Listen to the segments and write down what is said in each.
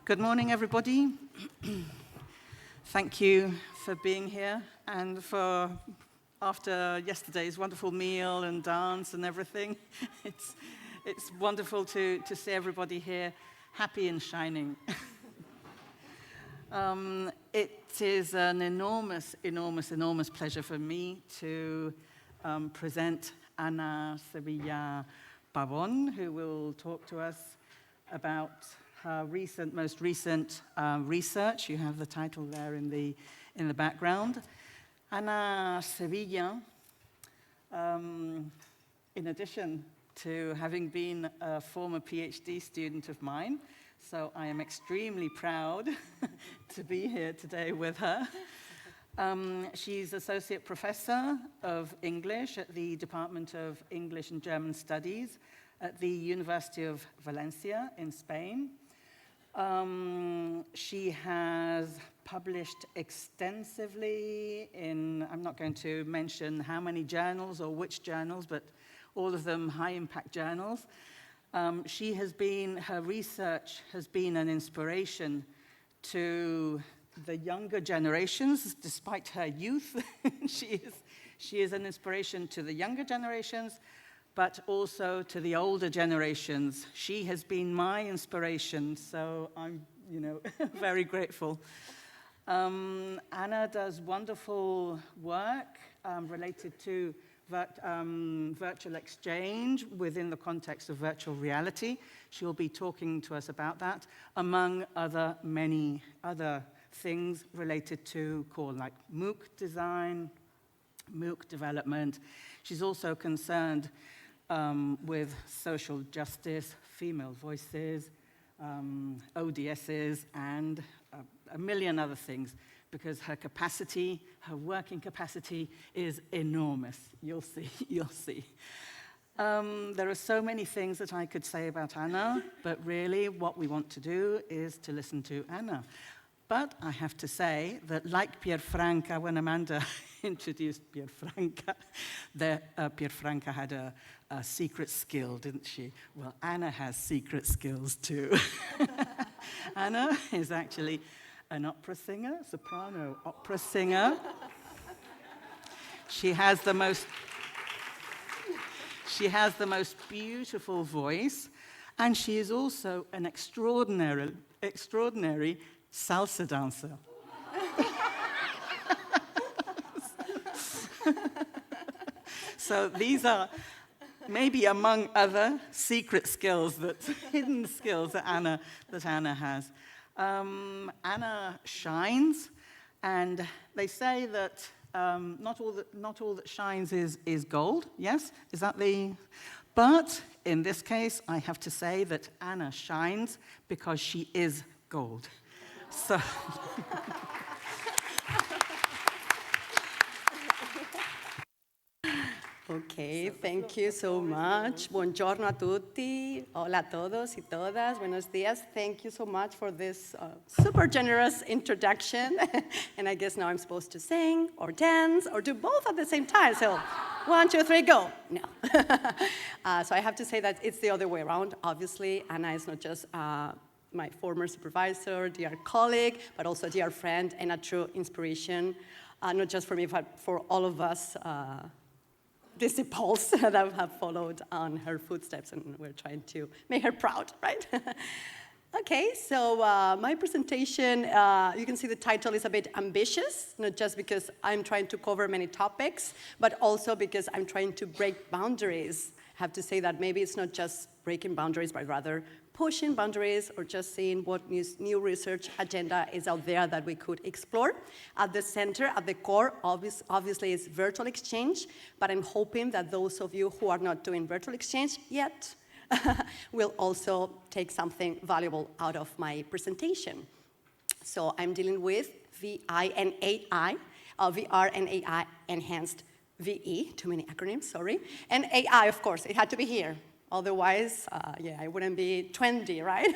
Good morning, everybody. Thank you for being here and for, after yesterday's wonderful meal and dance and everything, it's wonderful to see everybody here happy and shining. It is an enormous pleasure for me to present Ana Sevilla Pavon, who will talk to us about her most recent research. You have the title there in the background. Ana Sevilla, in addition to having been a former PhD student of mine, so I am extremely proud to be here today with her. She's Associate Professor of English at the Department of English and German Studies at the University of Valencia in Spain. She has published extensively in, I'm not going to mention how many journals or which journals, but all of them high-impact journals. Her research has been an inspiration to the younger generations, despite her youth. She is an inspiration to the younger generations, but also to the older generations. She has been my inspiration, so I'm, very grateful. Ana does wonderful work related to virtual exchange within the context of virtual reality. She'll be talking to us about that, among many other things related to core, like MOOC design, MOOC development. She's also concerned with social justice, female voices, ODSs, and a million other things, because her working capacity is enormous. You'll see. There are so many things that I could say about Ana, but really what we want to do is to listen to Ana. But I have to say that, like Pierfranca, when Amanda introduced Pierfranca, Pierfranca had a secret skill, didn't she? Well, Ana has secret skills too. Ana is actually an opera singer, soprano opera singer. She has the most beautiful voice, and she is also an extraordinary salsa dancer. So these are maybe among other secret skills, hidden skills that Ana has. Ana shines, and they say that not all that shines is gold. Yes, is that the? But in this case, I have to say that Ana shines because she is gold. So. Okay, thank you so much. Buongiorno a tutti. Hola a todos y todas. Buenos días. Thank you so much for this super generous introduction. And I guess now I'm supposed to sing or dance or do both at the same time. So 1, 2, 3, go. No. So I have to say that it's the other way around. Obviously, Ana is not just my former supervisor, dear colleague, but also dear friend and a true inspiration, not just for me, but for all of us disciples that have followed on her footsteps, and we're trying to make her proud, right? Okay, so my presentation, you can see the title is a bit ambitious, not just because I'm trying to cover many topics, but also because I'm trying to break boundaries. I have to say that maybe it's not just breaking boundaries, but rather pushing boundaries or just seeing what new research agenda is out there that we could explore. At the center, at the core, obviously is virtual exchange, but I'm hoping that those of you who are not doing virtual exchange yet will also take something valuable out of my presentation. So I'm dealing with VI and AI, VR and AI enhanced VE, too many acronyms, sorry, and AI, of course, it had to be here. Otherwise, I wouldn't be trendy, right?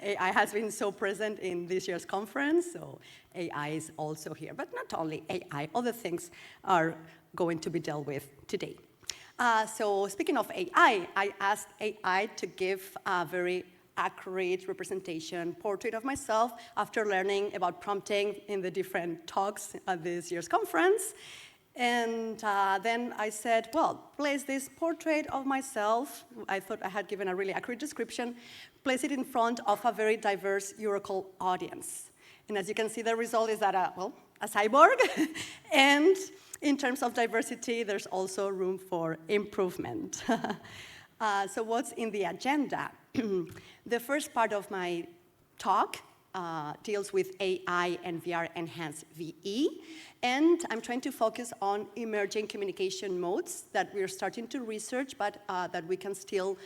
AI has been so present in this year's conference, so AI is also here. But not only AI, other things are going to be dealt with today. So speaking of AI, I asked AI to give a very accurate representation, portrait of myself after learning about prompting in the different talks at this year's conference. And then I said, well, place this portrait of myself. I thought I had given a really accurate description. Place it in front of a very diverse Eurocal audience. And as you can see, the result is that, a cyborg. And in terms of diversity, there's also room for improvement. So what's in the agenda? The first part of my talk deals with AI and VR enhanced VE. And I'm trying to focus on emerging communication modes that we're starting to research, but that we can still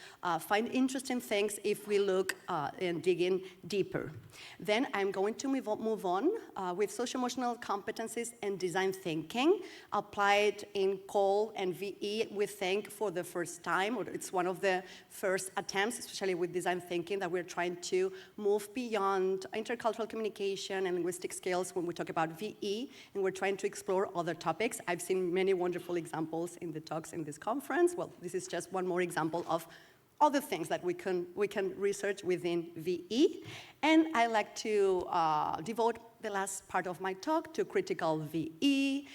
find interesting things if we look and dig in deeper. Then I'm going to move on with socioemotional competences and design thinking, applied in COL and VE, we think, for the first time, or it's one of the first attempts, especially with design thinking, that we're trying to move beyond intercultural communication and linguistic skills when we talk about VE, and we're trying to explore other topics. I've seen many wonderful examples in the talks in this conference. Well, this is just one more example of other things that we can research within VE. And I like to devote the last part of my talk to critical VE,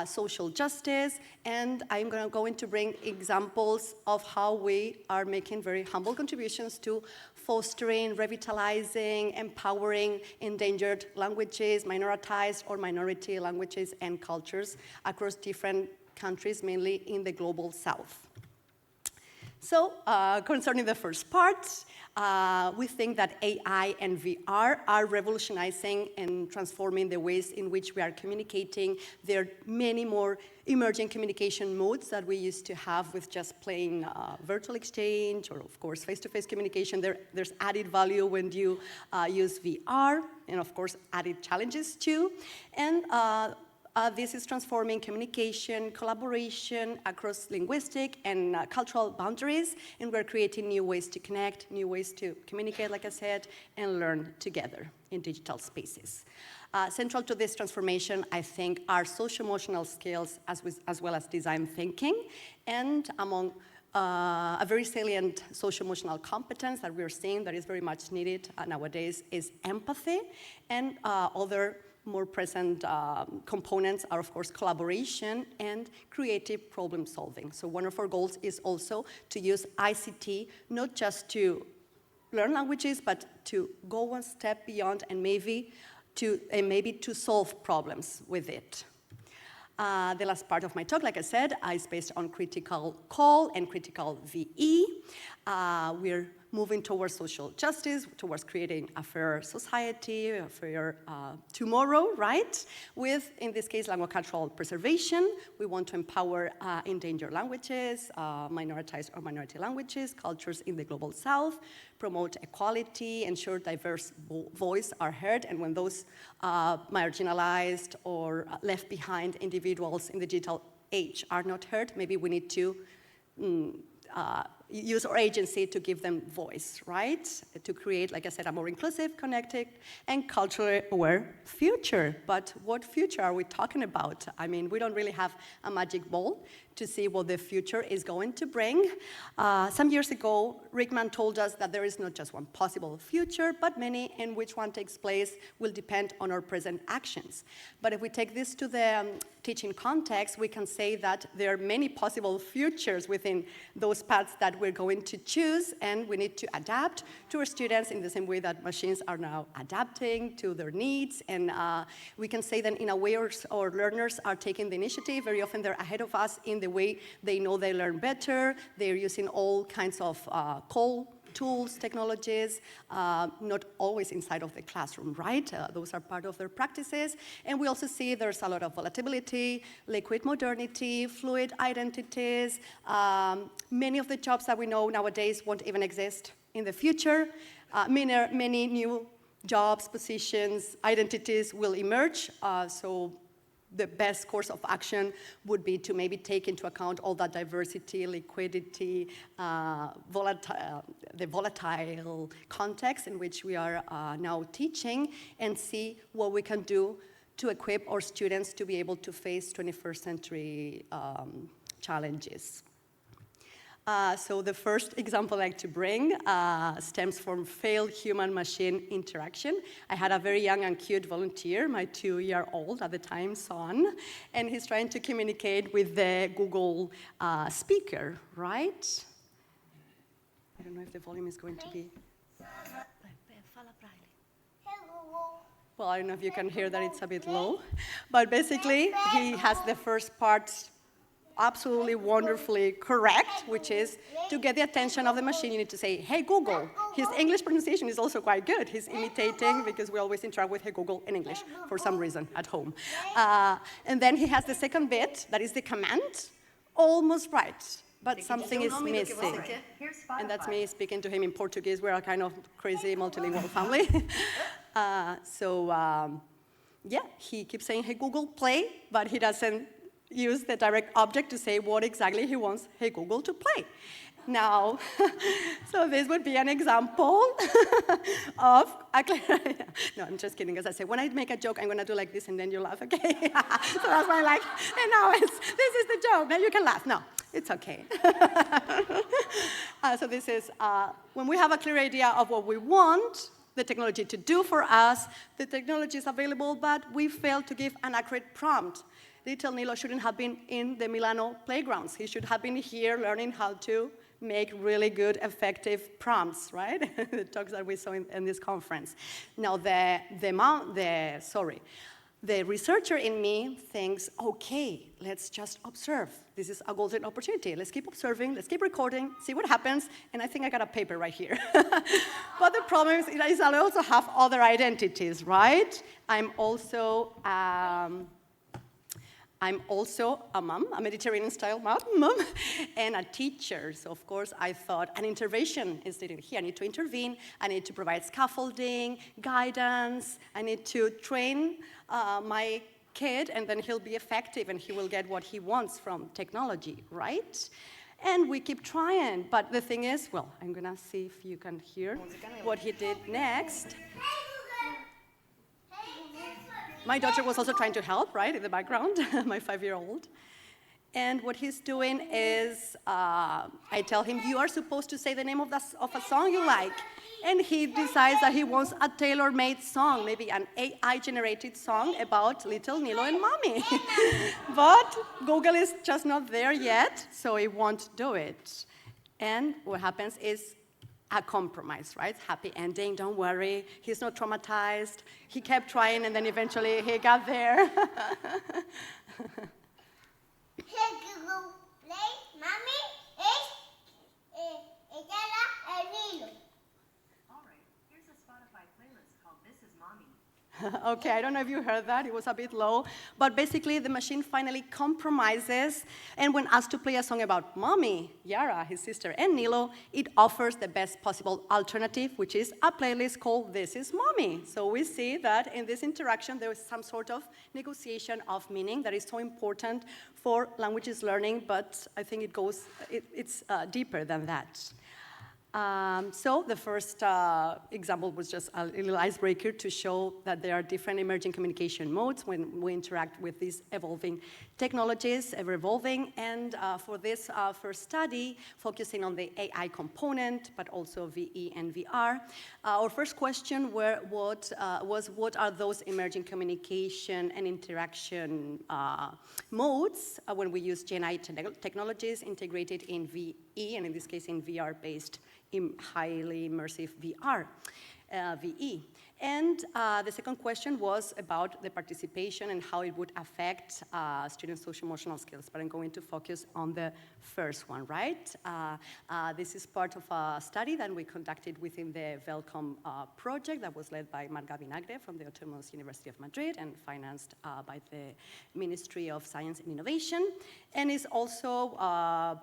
social justice, and I'm going to bring examples of how we are making very humble contributions to fostering, revitalizing, empowering endangered languages, minoritized or minority languages and cultures across different countries, mainly in the global south. So, concerning the first part, we think that AI and VR are revolutionizing and transforming the ways in which we are communicating. There are many more emerging communication modes that we used to have with just plain virtual exchange or, of course, face-to-face communication. There's added value when you use VR, and, of course, added challenges, too. And this is transforming communication, collaboration across linguistic and cultural boundaries, and we're creating new ways to connect, new ways to communicate, like I said, and learn together in digital spaces. Central to this transformation, I think, are social-emotional skills as well as design thinking, and among a very salient social-emotional competence that we're seeing that is very much needed nowadays is empathy, and other more present components are, of course, collaboration and creative problem solving. So one of our goals is also to use ICT not just to learn languages, but to go one step beyond and maybe to solve problems with it. The last part of my talk, like I said, is based on critical COL and critical VE. We're moving towards social justice, towards creating a fair society, a fair tomorrow, right? With, in this case, languacultural preservation. We want to empower endangered languages, minoritized or minority languages, cultures in the global south, promote equality, ensure diverse voices are heard, and when those marginalized or left behind individuals in the digital age are not heard, maybe we need to use our agency to give them voice, right? To create, like I said, a more inclusive, connected, and culturally aware future. But what future are we talking about? I mean, we don't really have a magic ball to see what the future is going to bring. Some years ago, Rickman told us that there is not just one possible future, but many, and which one takes place will depend on our present actions. But if we take this to the teaching context, we can say that there are many possible futures within those paths that we're going to choose, and we need to adapt to our students in the same way that machines are now adapting to their needs. And we can say that in a way our learners are taking the initiative. Very often they're ahead of us in the way they know they learn better. They're using all kinds of COL tools, technologies, not always inside of the classroom, right? Those are part of their practices. And we also see there's a lot of volatility, liquid modernity, fluid identities. Many of the jobs that we know nowadays won't even exist in the future. Many new jobs, positions, identities will emerge. So the best course of action would be to maybe take into account all that diversity, liquidity, the volatile context in which we are now teaching, and see what we can do to equip our students to be able to face 21st century challenges. So the first example I like to bring stems from failed human-machine interaction. I had a very young and cute volunteer, my 2-year-old at the time son, and he's trying to communicate with the Google speaker, right? I don't know if the volume is going to be... Well, I don't know if you can hear that it's a bit low, but basically he has the first part absolutely wonderfully correct, which is to get the attention of the machine, you need to say, hey, Google. His English pronunciation is also quite good. He's imitating, because we always interact with hey, Google in English for some reason at home. And then he has the second bit, that is the command, almost right, but something is missing. And that's me speaking to him in Portuguese. We're a kind of crazy multilingual family. Yeah, he keeps saying, hey, Google, play, but he doesn't use the direct object to say what exactly he wants hey Google to play. Now, so this would be an example of, no, I'm just kidding, as I say, when I make a joke, I'm gonna do like this and then you laugh, okay? So that's why I'm like, and now this is the joke, now you can laugh. No, it's okay. So this is, when we have a clear idea of what we want the technology to do for us, the technology is available, but we fail to give an accurate prompt. Little Nilo shouldn't have been in the Milano playgrounds. He should have been here learning how to make really good, effective prompts, right? The talks that we saw in this conference. Now, the researcher in me thinks, okay, let's just observe. This is a golden opportunity. Let's keep observing, let's keep recording, see what happens, and I think I got a paper right here. But the problem is I also have other identities, right? I'm also a mom, a Mediterranean-style mom, and a teacher. So, of course, I thought an intervention is needed here. I need to intervene. I need to provide scaffolding, guidance. I need to train my kid, and then he'll be effective, and he will get what he wants from technology, right? And we keep trying. But the thing is, well, I'm going to see if you can hear what he did next. My daughter was also trying to help, right, in the background, my 5-year-old. And what he's doing is, I tell him, you are supposed to say the name of a song you like. And he decides that he wants a tailor-made song, maybe an AI-generated song about little Nilo and mommy. But Google is just not there yet, so he won't do it. And what happens is, a compromise, right? Happy ending, don't worry. He's not traumatized. He kept trying, and then eventually he got there. Okay, I don't know if you heard that. It was a bit low. But basically, the machine finally compromises. And when asked to play a song about mommy, Yara, his sister, and Nilo, it offers the best possible alternative, which is a playlist called This Is Mommy. So we see that in this interaction, there is some sort of negotiation of meaning that is so important for languages learning, but I think it's deeper than that. So the first example was just a little icebreaker to show that there are different emerging communication modes when we interact with these evolving technologies, ever-evolving. And for this first study, focusing on the AI component, but also VE and VR, our first question was what are those emerging communication and interaction modes when we use GenAI technologies integrated in VE, and in this case in VR-based highly immersive VR, VE. And the second question was about the participation and how it would affect students' socioemotional skills, but I'm going to focus on the first one, right? This is part of a study that we conducted within the Welcome project that was led by Marga Vinagre from the Autonomous University of Madrid and financed by the Ministry of Science and Innovation, and is also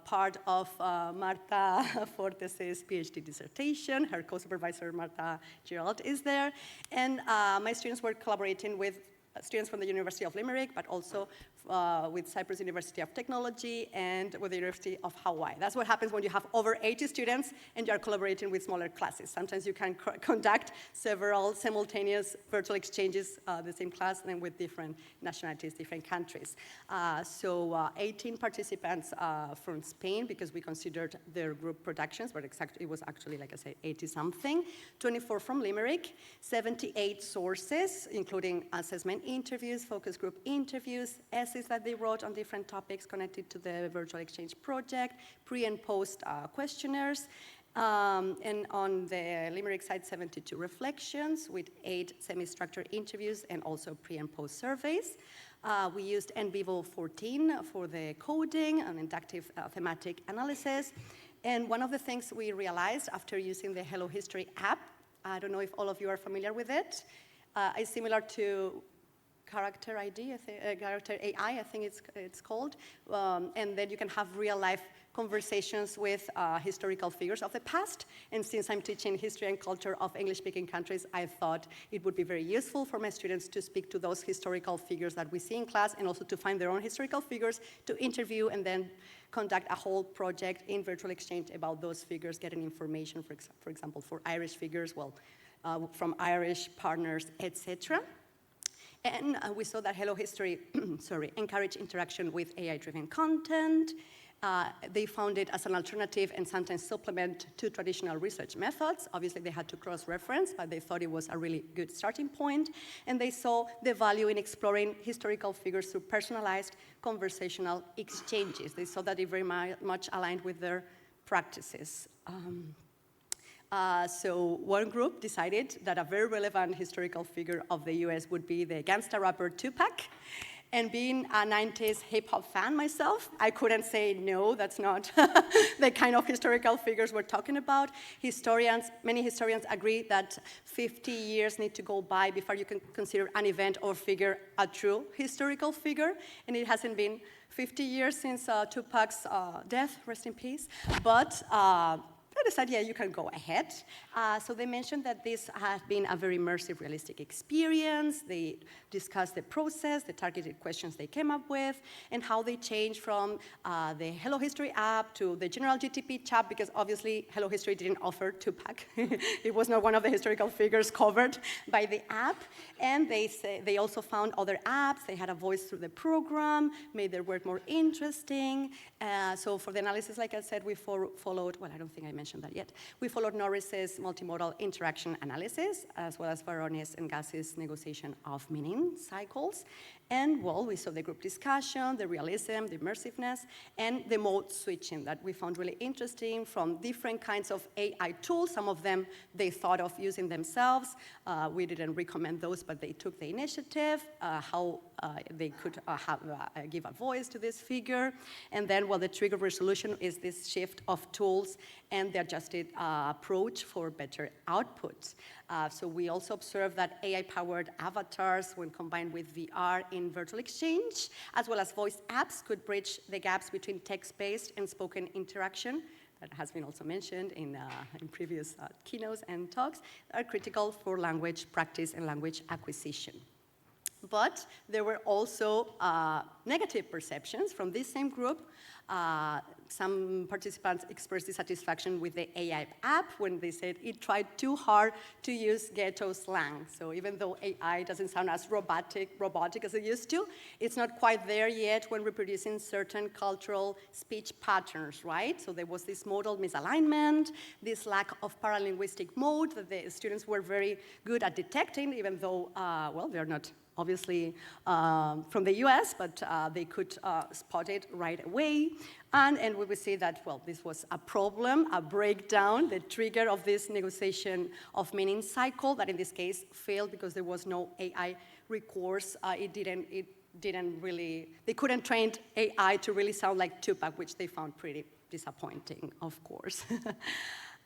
part of Marta Fortes' PhD dissertation. Her co-supervisor, Marta Gerald, is there. And my students were collaborating with students from the University of Limerick, but also with Cyprus University of Technology and with the University of Hawaii. That's what happens when you have over 80 students and you are collaborating with smaller classes. Sometimes you can conduct several simultaneous virtual exchanges, the same class, and with different nationalities, different countries. 18 participants from Spain, because we considered their group productions, but it was actually, like I said, 80-something. 24 from Limerick, 78 sources, including assessment interviews, focus group interviews, essays that they wrote on different topics connected to the virtual exchange project, pre and post questionnaires, and on the Limerick side, 72 reflections with 8 semi-structured interviews and also pre and post surveys. We used NVivo 14 for the coding and inductive thematic analysis. And one of the things we realized after using the Hello History app, I don't know if all of you are familiar with it, is similar to character ID, character AI, I think it's called. And then you can have real-life conversations with historical figures of the past. And since I'm teaching history and culture of English-speaking countries, I thought it would be very useful for my students to speak to those historical figures that we see in class, and also to find their own historical figures to interview and then conduct a whole project in virtual exchange about those figures, getting information, for example, for Irish figures, from Irish partners, etc. And we saw that Hello History encouraged interaction with AI-driven content. They found it as an alternative and sometimes supplement to traditional research methods. Obviously, they had to cross-reference, but they thought it was a really good starting point. And they saw the value in exploring historical figures through personalized conversational exchanges. They saw that it very much aligned with their practices. So one group decided that a very relevant historical figure of the US would be the gangsta rapper Tupac. And being a 90s hip-hop fan myself, I couldn't say, no, that's not the kind of historical figures we're talking about. Many historians agree that 50 years need to go by before you can consider an event or figure a true historical figure. And it hasn't been 50 years since Tupac's death, rest in peace. But I decided, yeah, you can go ahead. So they mentioned that this has been a very immersive, realistic experience. They discussed the process, the targeted questions they came up with, and how they changed from the Hello History app to the general GTP chat, because obviously Hello History didn't offer Tupac. It was not one of the historical figures covered by the app. And they also found other apps. They had a voice through the program, made their work more interesting. So for the analysis, like I said, we followed, well, I don't think I mentioned that yet. We followed Norris's multimodal interaction analysis, as well as Barones and Gass's negotiation of meaning cycles. And, well, we saw the group discussion, the realism, the immersiveness, and the mode switching that we found really interesting from different kinds of AI tools. Some of them they thought of using themselves. We didn't recommend those, but they took the initiative, how they could give a voice to this figure. And then, well, the trigger resolution is this shift of tools and the adjusted approach for better output. So we also observed that AI-powered avatars, when combined with VR in virtual exchange, as well as voice apps, could bridge the gaps between text-based and spoken interaction. That has been also mentioned in previous keynotes and talks, are critical for language practice and language acquisition. But there were also negative perceptions from this same group. Some participants expressed dissatisfaction with the AI app when they said it tried too hard to use ghetto slang. So even though AI doesn't sound as robotic as it used to, it's not quite there yet when reproducing certain cultural speech patterns, right? So there was this modal misalignment, this lack of paralinguistic mode that the students were very good at detecting, even though, well, they're not obviously from the US, but they could spot it right away. And we would see that, well, this was a problem, a breakdown, the trigger of this negotiation of meaning cycle that in this case failed because there was no AI recourse. They couldn't train AI to really sound like Tupac, which they found pretty disappointing, of course.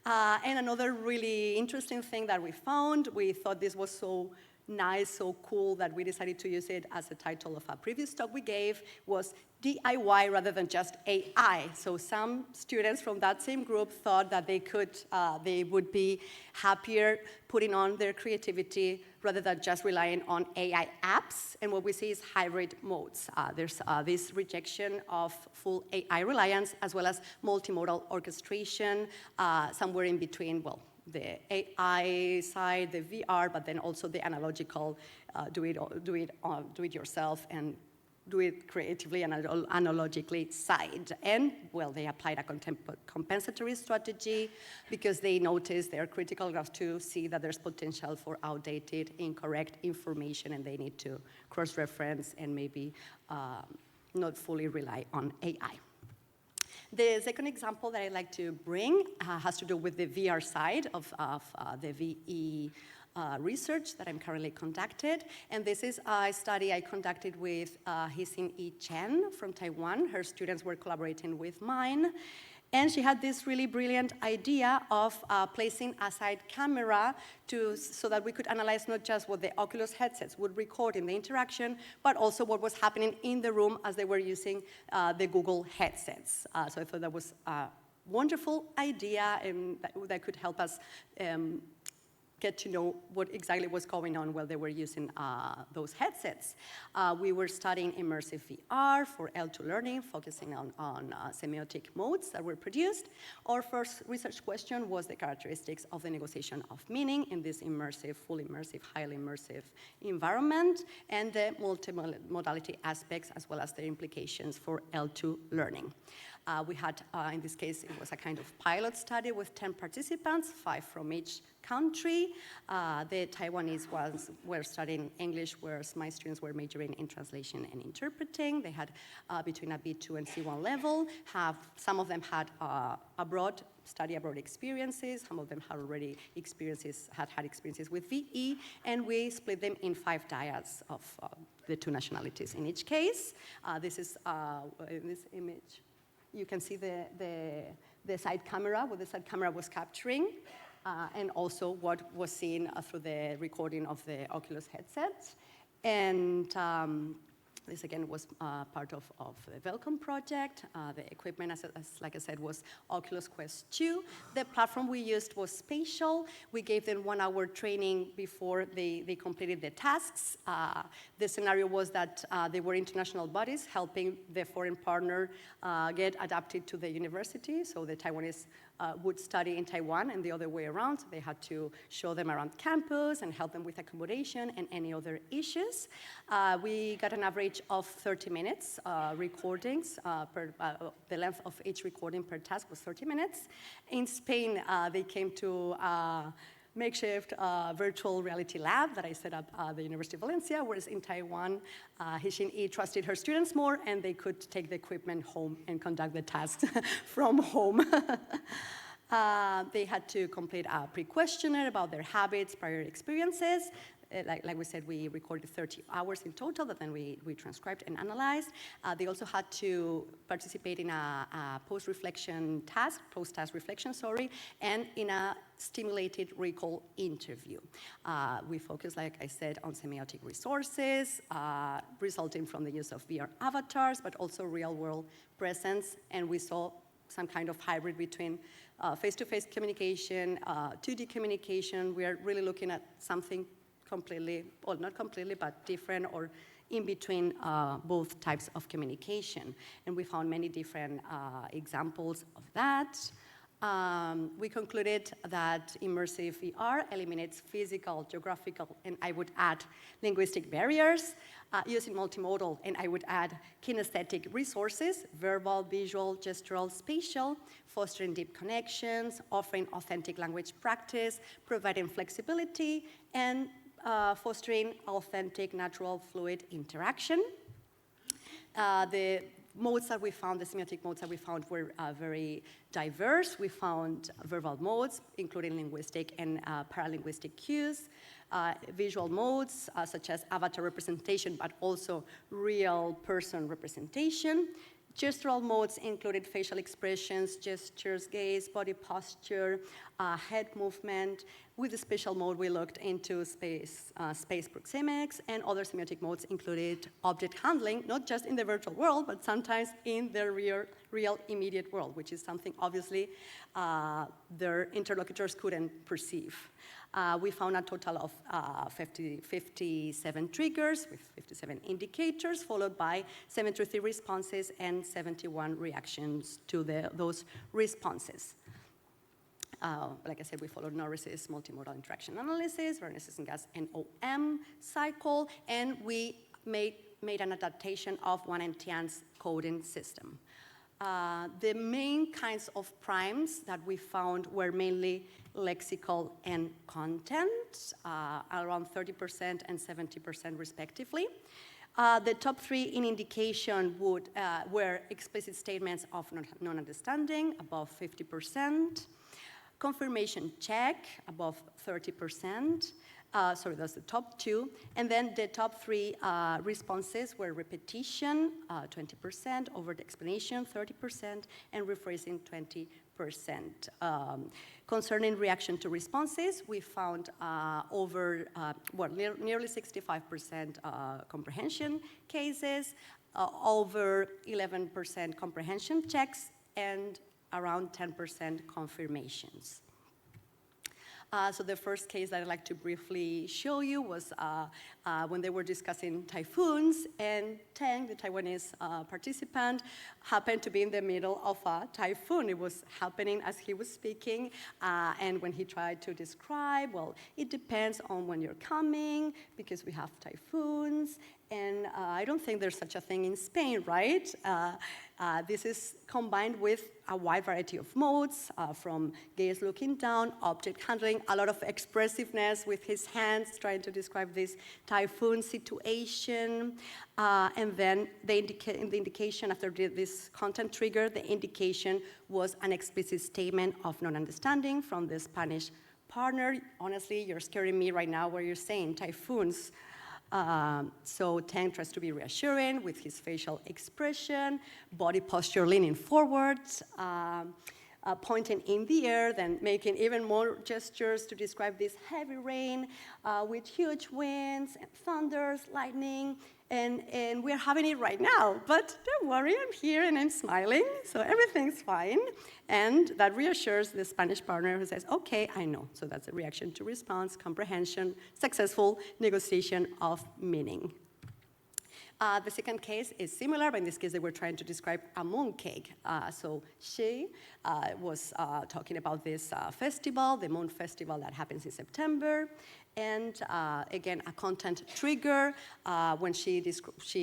And another really interesting thing that we found, we thought this was so nice, so cool that we decided to use it as a title of a previous talk we gave was DIY rather than just AI. So some students from that same group thought that they would be happier putting on their creativity rather than just relying on AI apps. And what we see is hybrid modes. There's this rejection of full AI reliance as well as multimodal orchestration, somewhere in between, well, the AI side, the VR, but then also the analogical, do it yourself and do it creatively and analogically side. And, well, they applied a compensatory strategy because they noticed they're critical enough to see that there's potential for outdated, incorrect information, and they need to cross-reference and maybe not fully rely on AI. The second example that I'd like to bring has to do with the VR side of the VE research that I'm currently conducted. And this is a study I conducted with Hsin E. Chen from Taiwan. Her students were collaborating with mine. And she had this really brilliant idea of placing a side camera so that we could analyze not just what the Oculus headsets would record in the interaction, but also what was happening in the room as they were using the Google headsets. So I thought that was a wonderful idea and that could help us get to know what exactly was going on while they were using those headsets. We were studying immersive VR for L2 learning, focusing on semiotic modes that were produced. Our first research question was the characteristics of the negotiation of meaning in this immersive, full immersive, highly immersive environment, and the multimodality aspects as well as their implications for L2 learning. We had, in this case, it was a kind of pilot study with 10 participants, 5 from each country. The Taiwanese ones were studying English, whereas my students were majoring in translation and interpreting. They had between a B2 and C1 level. Some of them had study abroad experiences. Some of them had already had experiences with VE, and we split them in 5 dyads of the 2 nationalities in each case. This is in this image. You can see the side camera, what the side camera was capturing, and also what was seen through the recording of the Oculus headsets. And this, again, was part of the Velcom project. The equipment, like I said, was Oculus Quest 2. The platform we used was spatial. We gave them 1 hour training before they completed the tasks. The scenario was that they were international bodies helping the foreign partner get adapted to the university. So the Taiwanese would study in Taiwan and the other way around. So they had to show them around campus and help them with accommodation and any other issues. We got an average of 30 minutes recordings. The length of each recording per task was 30 minutes. In Spain, they came to makeshift virtual reality lab that I set up at the University of Valencia, whereas in Taiwan, Hsin E trusted her students more, and they could take the equipment home and conduct the tasks from home. They had to complete a pre-questionnaire about their habits, prior experiences. Like we said, we recorded 30 hours in total that then we transcribed and analyzed. They also had to participate in a post-task reflection, and in a stimulated recall interview. We focused, like I said, on semiotic resources, resulting from the use of VR avatars, but also real-world presence, and we saw some kind of hybrid between face-to-face communication, 2D communication. We are really looking at something completely, well, not completely, but different or in between both types of communication. And we found many different examples of that. We concluded that immersive VR eliminates physical, geographical, and I would add linguistic barriers, using multimodal, and I would add kinesthetic resources, verbal, visual, gestural, spatial, fostering deep connections, offering authentic language practice, providing flexibility, and fostering authentic, natural, fluid interaction. The modes that we found, the semiotic modes that we found were very diverse. We found verbal modes, including linguistic and paralinguistic cues, visual modes, such as avatar representation, but also real person representation. Gestural modes included facial expressions, gestures, gaze, body posture, head movement. With the spatial mode, we looked into space proxemics, and other semiotic modes included object handling, not just in the virtual world, but sometimes in the real immediate world, which is something obviously their interlocutors couldn't perceive. We found a total of 57 triggers with 57 indicators, followed by 73 responses and 71 reactions to those responses. Like I said, we followed Norris's multimodal interaction analysis, Vernes's and gas NOM cycle, and we made an adaptation of Wan-Tian's coding system. The main kinds of primes that we found were mainly lexical and content, around 30% and 70% respectively. The top three in indication were explicit statements of non-understanding, above 50%, confirmation check, above 30%. Sorry, that's the top two. And then the top three responses were repetition, 20%, overt explanation, 30%, and rephrasing, 20%. Concerning reaction to responses, we found nearly 65% comprehension cases, over 11% comprehension checks, and around 10% confirmations. So the first case that I'd like to briefly show you was when they were discussing typhoons, and Teng, the Taiwanese participant, happened to be in the middle of a typhoon. It was happening as he was speaking, and when he tried to describe, well, it depends on when you're coming, because we have typhoons, and I don't think there's such a thing in Spain, right? This is combined with a wide variety of modes, from gaze looking down, object handling, a lot of expressiveness with his hands trying to describe this typhoon situation. And then the indication after this content trigger, the indication was an explicit statement of non-understanding from the Spanish partner. Honestly, you're scaring me right now where you're saying typhoons. So Teng tries to be reassuring with his facial expression, body posture leaning forward, pointing in the air, then making even more gestures to describe this heavy rain with huge winds and thunders, lightning, and we're having it right now. But don't worry, I'm here and I'm smiling, so everything's fine. And that reassures the Spanish partner who says, okay, I know. So that's a reaction to response, comprehension, successful negotiation of meaning. The second case is similar, but in this case they were trying to describe a mooncake. So she was talking about this festival, the Moon Festival that happens in September, and again, a content trigger when she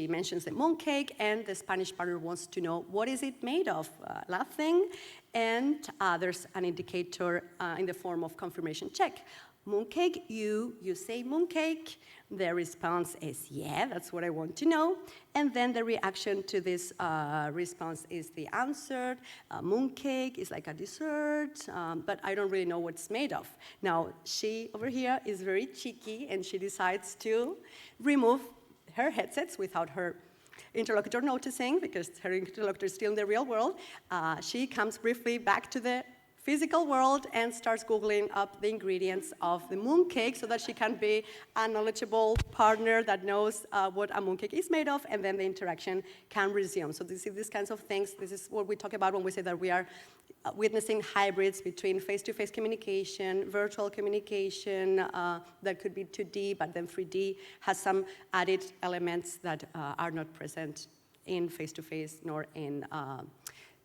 mentions the mooncake, and the Spanish partner wants to know what is it made of, laughing, and there's an indicator in the form of confirmation check. Mooncake, you say mooncake. The response is, yeah, that's what I want to know. And then the reaction to this response is the answer. Mooncake is like a dessert, but I don't really know what it's made of. Now, she over here is very cheeky, and she decides to remove her headsets without her interlocutor noticing, because her interlocutor is still in the real world. She comes briefly back to the physical world and starts Googling up the ingredients of the mooncake so that she can be a knowledgeable partner that knows what a mooncake is made of, and then the interaction can resume. So these kinds of things, this is what we talk about when we say that we are witnessing hybrids between face-to-face communication, virtual communication, that could be 2D, but then 3D has some added elements that are not present in face-to-face nor in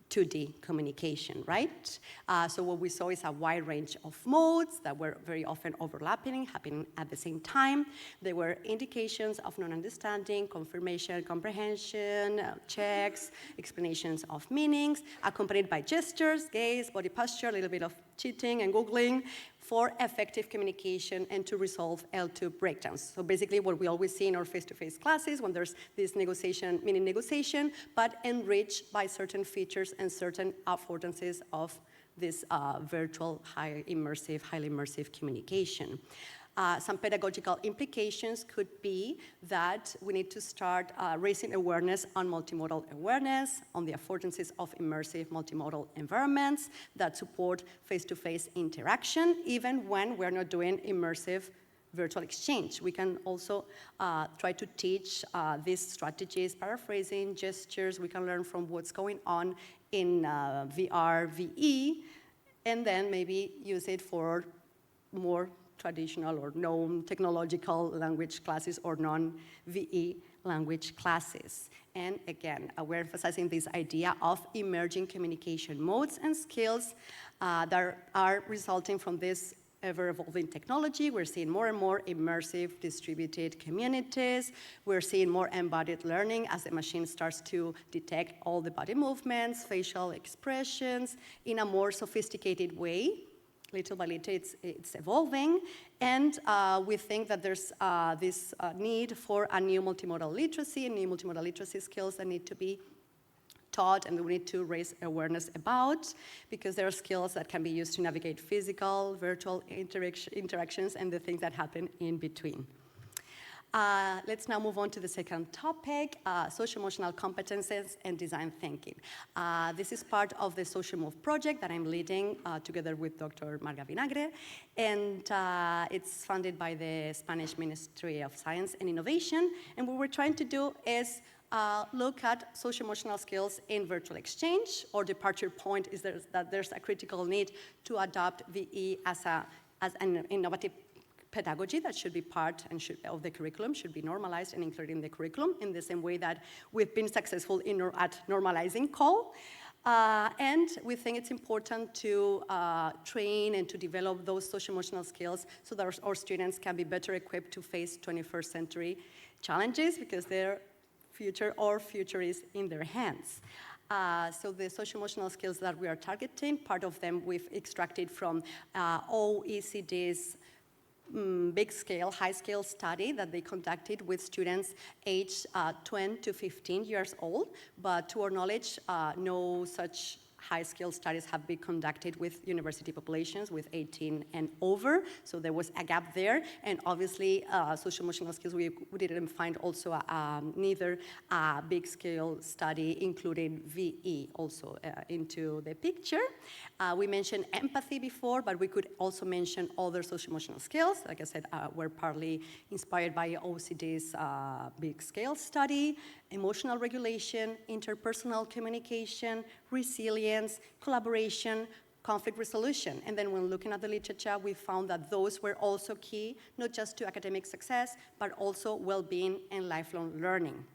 2D communication, right? So what we saw is a wide range of modes that were very often overlapping, happening at the same time. There were indications of non-understanding, confirmation, comprehension, checks, explanations of meanings, accompanied by gestures, gaze, body posture, a little bit of cheating and Googling, for effective communication and to resolve L2 breakdowns. So basically what we always see in our face-to-face classes when there's this negotiation, meaning negotiation, but enriched by certain features and certain affordances of this virtual, highly immersive communication. Some pedagogical implications could be that we need to start raising awareness on multimodal awareness, on the affordances of immersive multimodal environments that support face-to-face interaction, even when we're not doing immersive virtual exchange. We can also try to teach these strategies, paraphrasing, gestures. We can learn from what's going on in VR, VE, and then maybe use it for more traditional or known technological language classes or non-VE language classes. And again, we're emphasizing this idea of emerging communication modes and skills that are resulting from this ever-evolving technology. We're seeing more and more immersive, distributed communities. We're seeing more embodied learning as the machine starts to detect all the body movements, facial expressions in a more sophisticated way. Little by little, it's evolving. And we think that there's this need for a new multimodal literacy and new multimodal literacy skills that need to be taught and we need to raise awareness about, because there are skills that can be used to navigate physical, virtual interactions and the things that happen in between. Let's now move on to the second topic, socioemotional competences and design thinking. This is part of the SocioMove project that I'm leading together with Dr. Marga Vinagre, and it's funded by the Spanish Ministry of Science and Innovation. And what we're trying to do is look at socioemotional skills in virtual exchange. Our departure point is that there's a critical need to adopt VE as an innovative pedagogy that should be part of the curriculum, should be normalized and included in the curriculum in the same way that we've been successful at normalizing COL. And we think it's important to train and to develop those social-emotional skills so that our students can be better equipped to face 21st century challenges, because their future is in their hands. So the social-emotional skills that we are targeting, part of them we've extracted from OECD's big-scale, high-scale study that they conducted with students aged 20 to 15 years old. But to our knowledge, no such high-scale studies have been conducted with university populations with 18 and over. So there was a gap there. And obviously, social-emotional skills, we didn't find also neither a big-scale study including VE also into the picture. We mentioned empathy before, but we could also mention other social-emotional skills. Like I said, we're partly inspired by OECD's big-scale study, emotional regulation, interpersonal communication, resilience, collaboration, conflict resolution. And then when looking at the literature, we found that those were also key, not just to academic success, but also well-being and lifelong learning.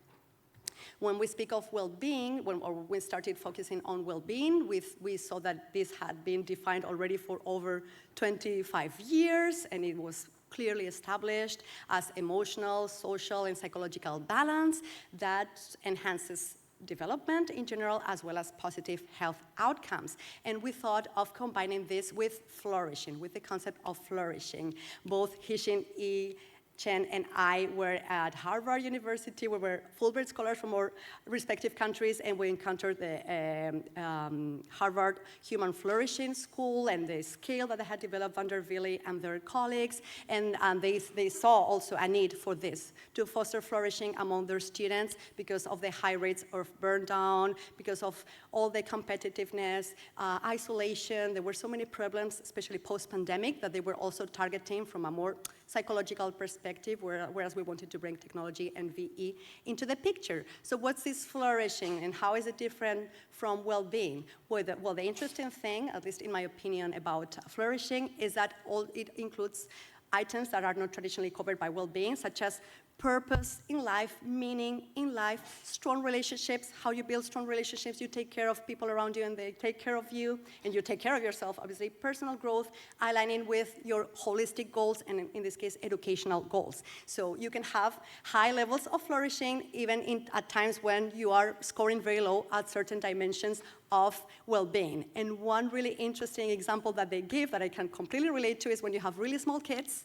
When we speak of well-being, when we started focusing on well-being, we saw that this had been defined already for over 25 years, and it was clearly established as emotional, social, and psychological balance that enhances development in general, as well as positive health outcomes. And we thought of combining this with flourishing, with the concept of flourishing. Both Hishin E. Chen and I were at Harvard University. We were Fulbright scholars from our respective countries, and we encountered the Harvard Human Flourishing School and the scale that they had developed under Ville and their colleagues. And they saw also a need for this, to foster flourishing among their students because of the high rates of burn down, because of all the competitiveness, isolation. There were so many problems, especially post-pandemic, that they were also targeting from a more psychological perspective, whereas we wanted to bring technology and VE into the picture. So what's this flourishing, and how is it different from well-being? Well, the interesting thing, at least in my opinion, about flourishing is that it includes items that are not traditionally covered by well-being, such as purpose in life, meaning in life, strong relationships, how you build strong relationships, you take care of people around you and they take care of you, and you take care of yourself, obviously, personal growth, aligning with your holistic goals, and in this case, educational goals. So you can have high levels of flourishing, even at times when you are scoring very low at certain dimensions of well-being. And one really interesting example that they give that I can completely relate to is when you have really small kids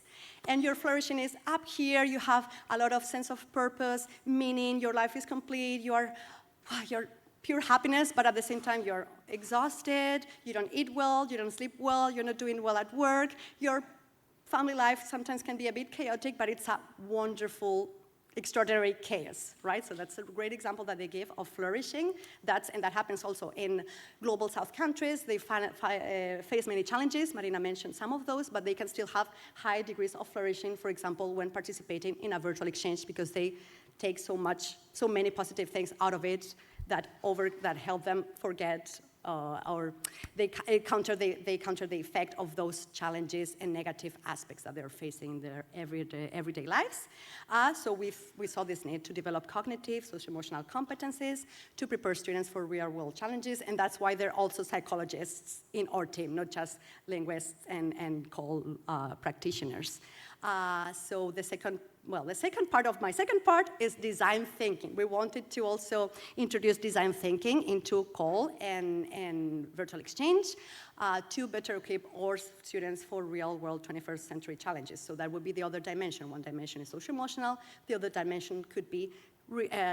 and your flourishing is up here, you have a lot of sense of purpose, meaning your life is complete, you're pure happiness, but at the same time you're exhausted, you don't eat well, you don't sleep well, you're not doing well at work, you're family life sometimes can be a bit chaotic, but it's a wonderful, extraordinary chaos, right? So that's a great example that they give of flourishing. And that happens also in global South countries. They face many challenges. Marina mentioned some of those, but they can still have high degrees of flourishing, for example, when participating in a virtual exchange, because they take so many positive things out of it that help them forget or they counter the effect of those challenges and negative aspects that they're facing in their everyday lives. So we saw this need to develop cognitive, socioemotional competences to prepare students for real-world challenges, and that's why they're also psychologists in our team, not just linguists and practitioners. So the second part of my second part is design thinking. We wanted to also introduce design thinking into COL and virtual exchange to better equip our students for real-world 21st century challenges. So that would be the other dimension. One dimension is social-emotional. The other dimension could be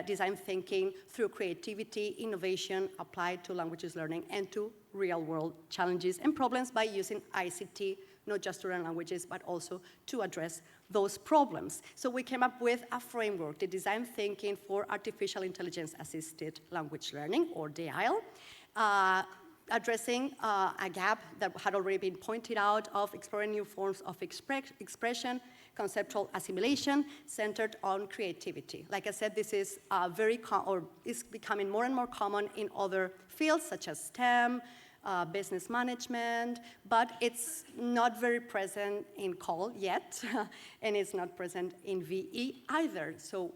design thinking through creativity, innovation applied to languages learning and to real-world challenges and problems by using ICT, not just to learn languages, but also to address those problems. So we came up with a framework, the design thinking for artificial intelligence-assisted language learning, or DIAL, addressing a gap that had already been pointed out of exploring new forms of expression, conceptual assimilation, centered on creativity. Like I said, this is is becoming more and more common in other fields, such as STEM, business management, but it's not very present in COL yet, and it's not present in VE either. So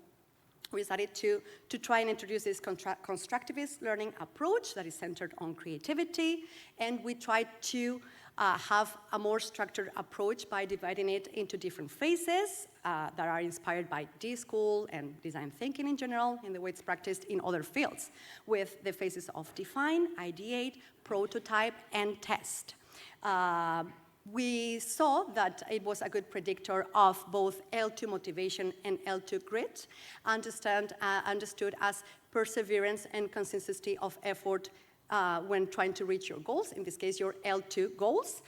we decided to try and introduce this constructivist learning approach that is centered on creativity, and we tried to have a more structured approach by dividing it into different phases that are inspired by D-School and design thinking in general, in the way it's practiced in other fields, with the phases of define, ideate, prototype, and test. We saw that it was a good predictor of both L2 motivation and L2 grit, understood as perseverance and consistency of effort when trying to reach your goals, in this case, your L2 goals.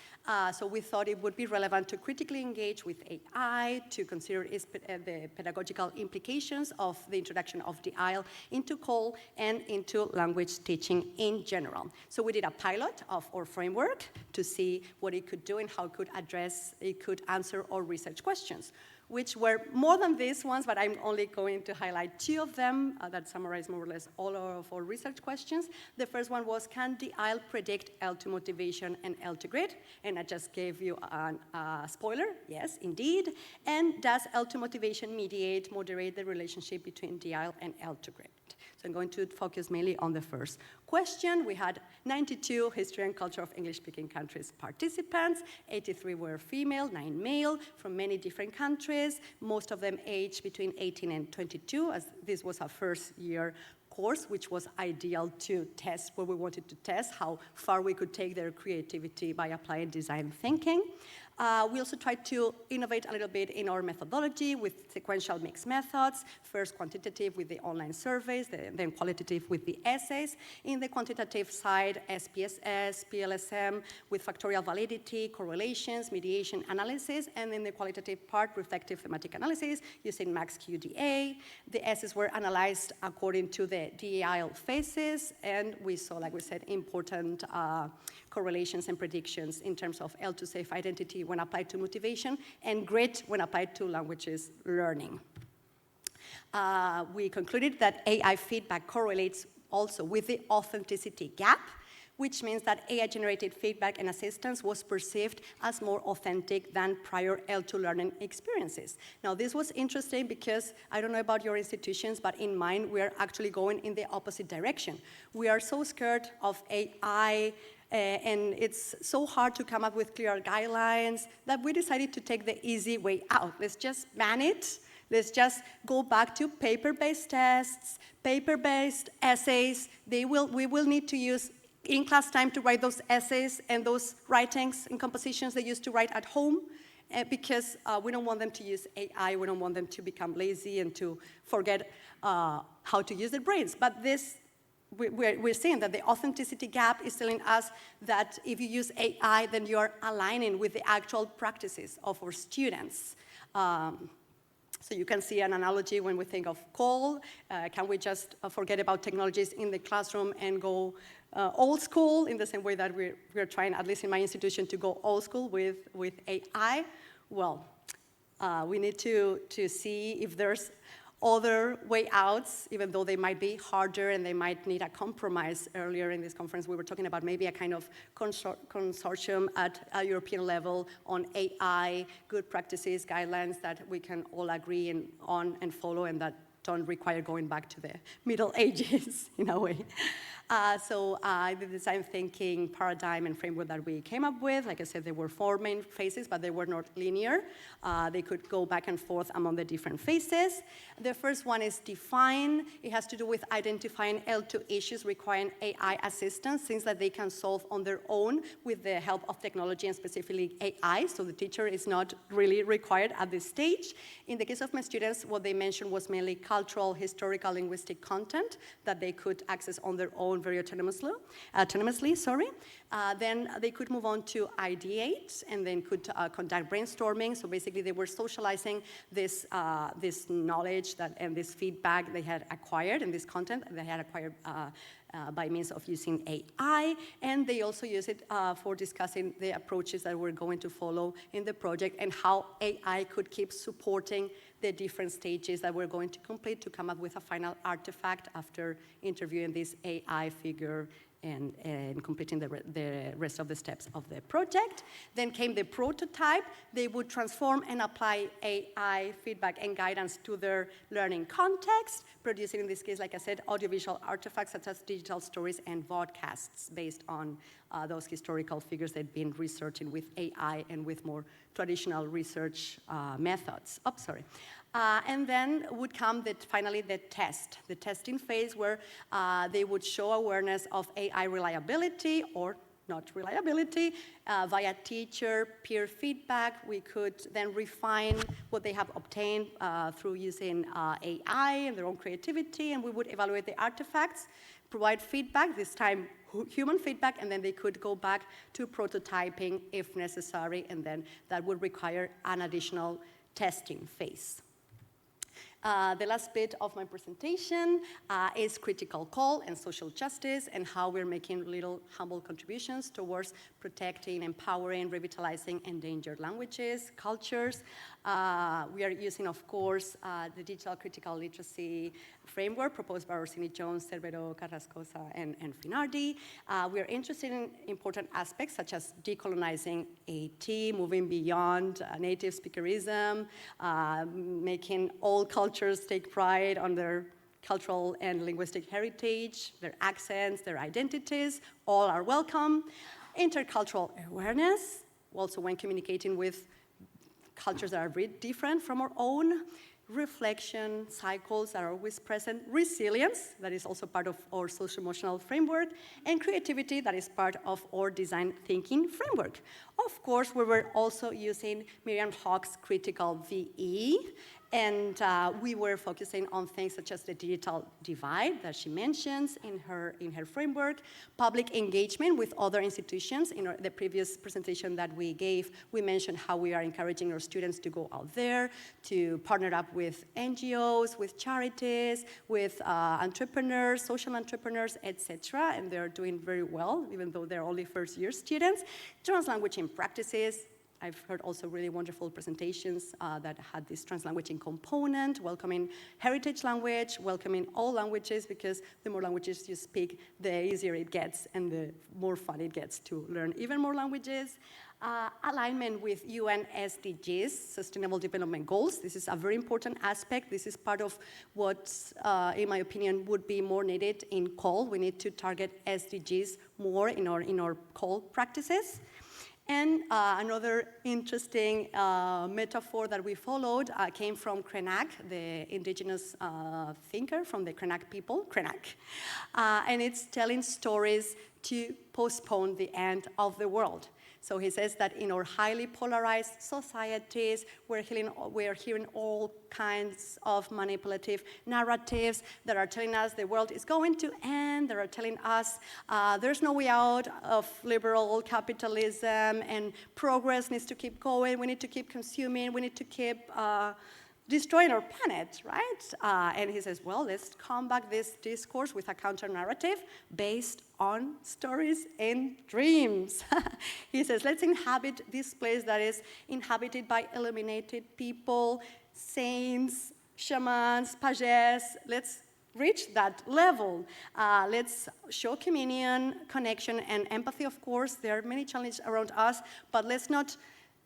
So we thought it would be relevant to critically engage with AI, to consider the pedagogical implications of the introduction of the IL into COL and into language teaching in general. So we did a pilot of our framework to see what it could do and how it could answer our research questions, which were more than these ones, but I'm only going to highlight two of them that summarize more or less all of our research questions. The first one was, can the IL predict L2 motivation and L2 grit? And I just gave you a spoiler, yes, indeed. And does L2 motivation moderate the relationship between the IL and L2 grit? So I'm going to focus mainly on the first question. We had 92 history and culture of English-speaking countries participants. 83 were female, 9 male, from many different countries, most of them aged between 18 and 22, as this was our first year course, which was ideal to test, where we wanted to test how far we could take their creativity by applying design thinking. We also tried to innovate a little bit in our methodology with sequential mixed methods, first quantitative with the online surveys, then qualitative with the essays. In the quantitative side, SPSS, PLSM, with factorial validity, correlations, mediation analysis, and in the qualitative part, reflective thematic analysis using max QDA. The essays were analyzed according to the DEIL phases, and we saw, like we said, important correlations and predictions in terms of L2 safe identity when applied to motivation and grit when applied to languages learning. We concluded that AI feedback correlates also with the authenticity gap, which means that AI-generated feedback and assistance was perceived as more authentic than prior L2 learning experiences. Now, this was interesting because I don't know about your institutions, but in mine, we are actually going in the opposite direction. We are so scared of AI, and it's so hard to come up with clear guidelines that we decided to take the easy way out. Let's just ban it. Let's just go back to paper-based tests, paper-based essays. We will need to use in-class time to write those essays and those writings and compositions they used to write at home, because we don't want them to use AI. We don't want them to become lazy and to forget how to use their brains. But this we're seeing that the authenticity gap is telling us that if you use AI, then you're aligning with the actual practices of our students. So you can see an analogy when we think of coal. Can we just forget about technologies in the classroom and go old school in the same way that we're trying, at least in my institution, to go old school with AI? Well, we need to see if there's other way outs, even though they might be harder and they might need a compromise. Earlier in this conference, we were talking about maybe a kind of consortium at a European level on AI, good practices, guidelines that we can all agree on and follow, and that don't require going back to the Middle Ages in a way. So the design thinking paradigm and framework that we came up with, like I said, there were 4 main phases, but they were not linear. They could go back and forth among the different phases. The first one is define. It has to do with identifying L2 issues requiring AI assistance, things that they can solve on their own with the help of technology and specifically AI, so the teacher is not really required at this stage. In the case of my students, what they mentioned was mainly cultural, historical, linguistic content that they could access on their own very autonomously. Then they could move on to ideate, and then could conduct brainstorming. So basically, they were socializing this knowledge and this feedback they had acquired, and this content they had acquired by means of using AI, and they also use it for discussing the approaches that we're going to follow in the project and how AI could keep supporting the different stages that we're going to complete to come up with a final artifact after interviewing this AI figure and completing the rest of the steps of the project. Then came the prototype. They would transform and apply AI feedback and guidance to their learning context, producing, in this case, like I said, audiovisual artifacts such as digital stories and vodcasts based on those historical figures they'd been researching with AI and with more traditional research methods. And then would come finally the testing phase, where they would show awareness of AI reliability or not reliability via teacher peer feedback. We could then refine what they have obtained through using AI and their own creativity, and we would evaluate the artifacts, provide feedback, this time human feedback, and then they could go back to prototyping if necessary, and then that would require an additional testing phase. The last bit of my presentation is critical call and social justice, and how we're making little humble contributions towards protecting, empowering, revitalizing endangered languages, cultures. We are using, of course, the digital critical literacy framework proposed by Orsini Jones, Cervero, Carrascosa, and Finardi. We are interested in important aspects such as decolonizing AT, moving beyond native speakerism, making all cultures take pride on their cultural and linguistic heritage, their accents, their identities, all are welcome. Intercultural awareness, also when communicating with cultures that are very different from our own. Reflection, cycles that are always present. Resilience, that is also part of our socioemotional framework. And creativity, that is part of our design thinking framework. Of course, we were also using Miriam Hawk's critical VE, and we were focusing on things such as the digital divide that she mentions in her framework, public engagement with other institutions. In the previous presentation that we gave, we mentioned how we are encouraging our students to go out there, to partner up with NGOs, with charities, with entrepreneurs, social entrepreneurs, etc. And they're doing very well, even though they're only first-year students. Translanguaging practices. I've heard also really wonderful presentations that had this translanguaging component, welcoming heritage language, welcoming all languages, because the more languages you speak, the easier it gets and the more fun it gets to learn even more languages. Alignment with UN SDGs, Sustainable Development Goals. This is a very important aspect. This is part of what, in my opinion, would be more needed in call. We need to target SDGs more in our call practices. And another interesting metaphor that we followed came from Krenak, the indigenous thinker from the Krenak people, Krenak. And it's telling stories to postpone the end of the world. So he says that in our highly polarized societies, we're hearing all kinds of manipulative narratives that are telling us the world is going to end, that are telling us there's no way out of liberal capitalism, and progress needs to keep going, we need to keep consuming, we need to keep destroying our planet, right? And he says, well, let's combat this discourse with a counter-narrative based on stories and dreams. He says, let's inhabit this place that is inhabited by illuminated people, saints, shamans, pages. Let's reach that level. Let's show communion, connection, and empathy, of course. There are many challenges around us, but let's not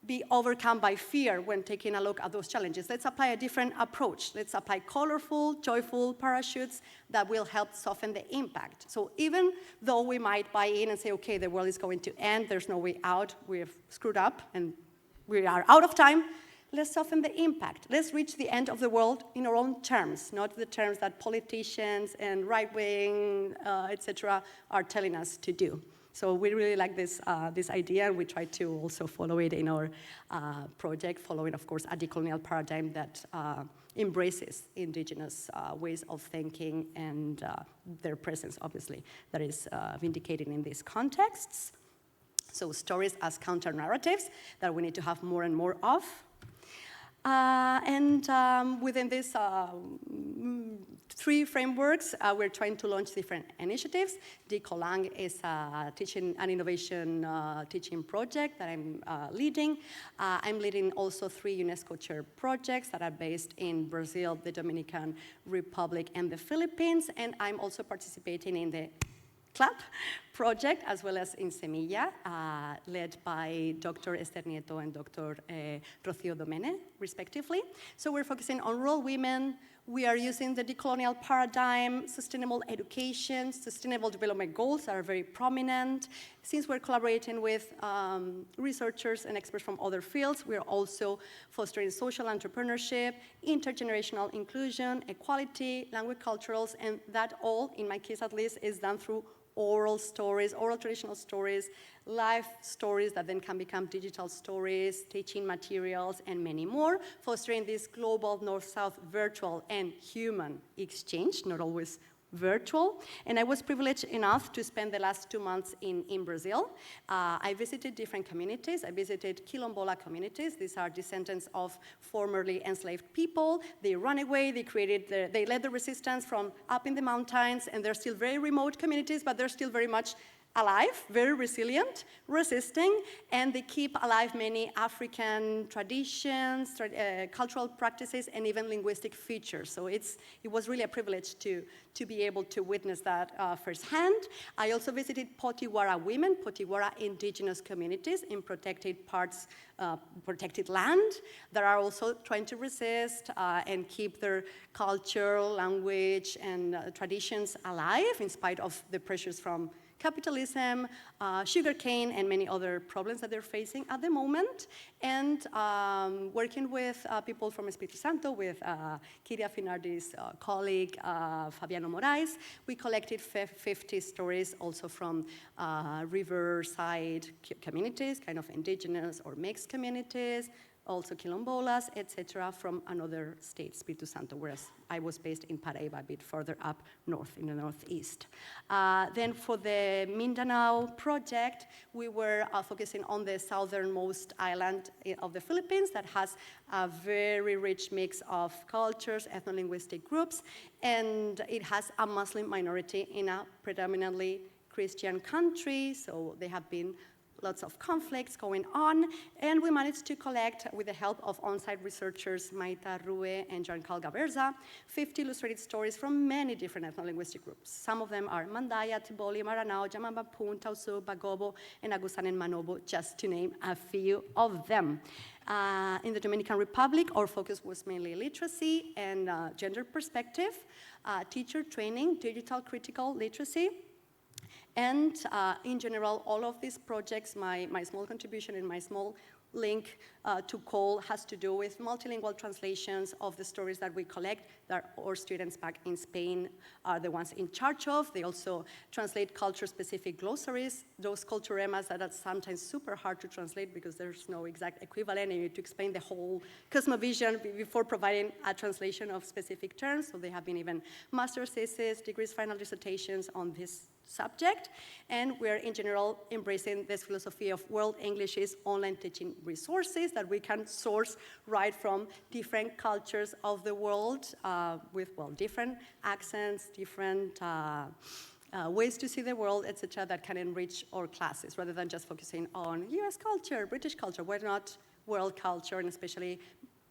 be overcome by fear when taking a look at those challenges. Let's apply a different approach. Let's apply colorful, joyful parachutes that will help soften the impact. So even though we might buy in and say, okay, the world is going to end, there's no way out, we've screwed up, and we are out of time, let's soften the impact. Let's reach the end of the world in our own terms, not the terms that politicians and right-wing, etc., are telling us to do. So we really like this idea, and we try to also follow it in our project, following, of course, a decolonial paradigm that embraces indigenous ways of thinking and their presence, obviously, that is vindicated in these contexts. So stories as counter-narratives that we need to have more and more of. Within these three frameworks, we're trying to launch different initiatives. Decolang is an innovation teaching project that I'm leading. I'm leading also 3 UNESCO chair projects that are based in Brazil, the Dominican Republic, and the Philippines. And I'm also participating in the CLAP project, as well as in Sevilla, led by Dr. Esther Nieto and Dr. Rocío Domene, respectively. So we're focusing on rural women. We are using the decolonial paradigm, sustainable education, sustainable development goals are very prominent. Since we're collaborating with researchers and experts from other fields, we're also fostering social entrepreneurship, intergenerational inclusion, equality, languacultures, and that all, in my case at least, is done through oral stories, oral traditional stories, live stories that then can become digital stories, teaching materials, and many more, fostering this global north-south virtual and human exchange, not always virtual. And I was privileged enough to spend the last 2 months in Brazil. I visited different communities. I visited Quilombola communities. These are descendants of formerly enslaved people. They ran away, they led the resistance from up in the mountains, and they're still very remote communities, but they're still very much alive, very resilient, resisting, and they keep alive many African traditions, cultural practices, and even linguistic features. So it was really a privilege to be able to witness that firsthand. I also visited Potiguara women, Potiguara indigenous communities in protected parts, protected land that are also trying to resist and keep their culture, language, and traditions alive in spite of the pressures from capitalism, sugarcane, and many other problems that they're facing at the moment. And working with people from Espírito Santo, with Kyria Finardi's colleague, Fabiano Moraes, we collected 50 stories also from riverside communities, kind of indigenous or mixed communities, also quilombolas, etc., from another state, Espírito Santo, whereas I was based in Paraíba, a bit further up north, in the northeast. Then for the Mindanao project, we were focusing on the southernmost island of the Philippines that has a very rich mix of cultures, ethno-linguistic groups, and it has a Muslim minority in a predominantly Christian country, so they have been lots of conflicts going on, and we managed to collect, with the help of on-site researchers Maita Rue and Giancarlo Gaverza, 50 illustrated stories from many different ethno-linguistic groups. Some of them are Mandaya, Tiboli, Maranao, Jamambapun, Tausu, Bagobo, and Agusan and Manobo, just to name a few of them. In the Dominican Republic, our focus was mainly literacy and gender perspective, teacher training, digital critical literacy. And in general, all of these projects, my small contribution and my small link to call has to do with multilingual translations of the stories that we collect that our students back in Spain are the ones in charge of. They also translate culture-specific glossaries, those culturemas that are sometimes super hard to translate because there's no exact equivalent, and you need to explain the whole cosmovision before providing a translation of specific terms. So they have been even master's theses, degrees, final dissertations on this subject, and we're in general embracing this philosophy of World English's online teaching resources that we can source right from different cultures of the world with, well, different accents, different ways to see the world, etc., that can enrich our classes rather than just focusing on US culture, British culture. Why not world culture, and especially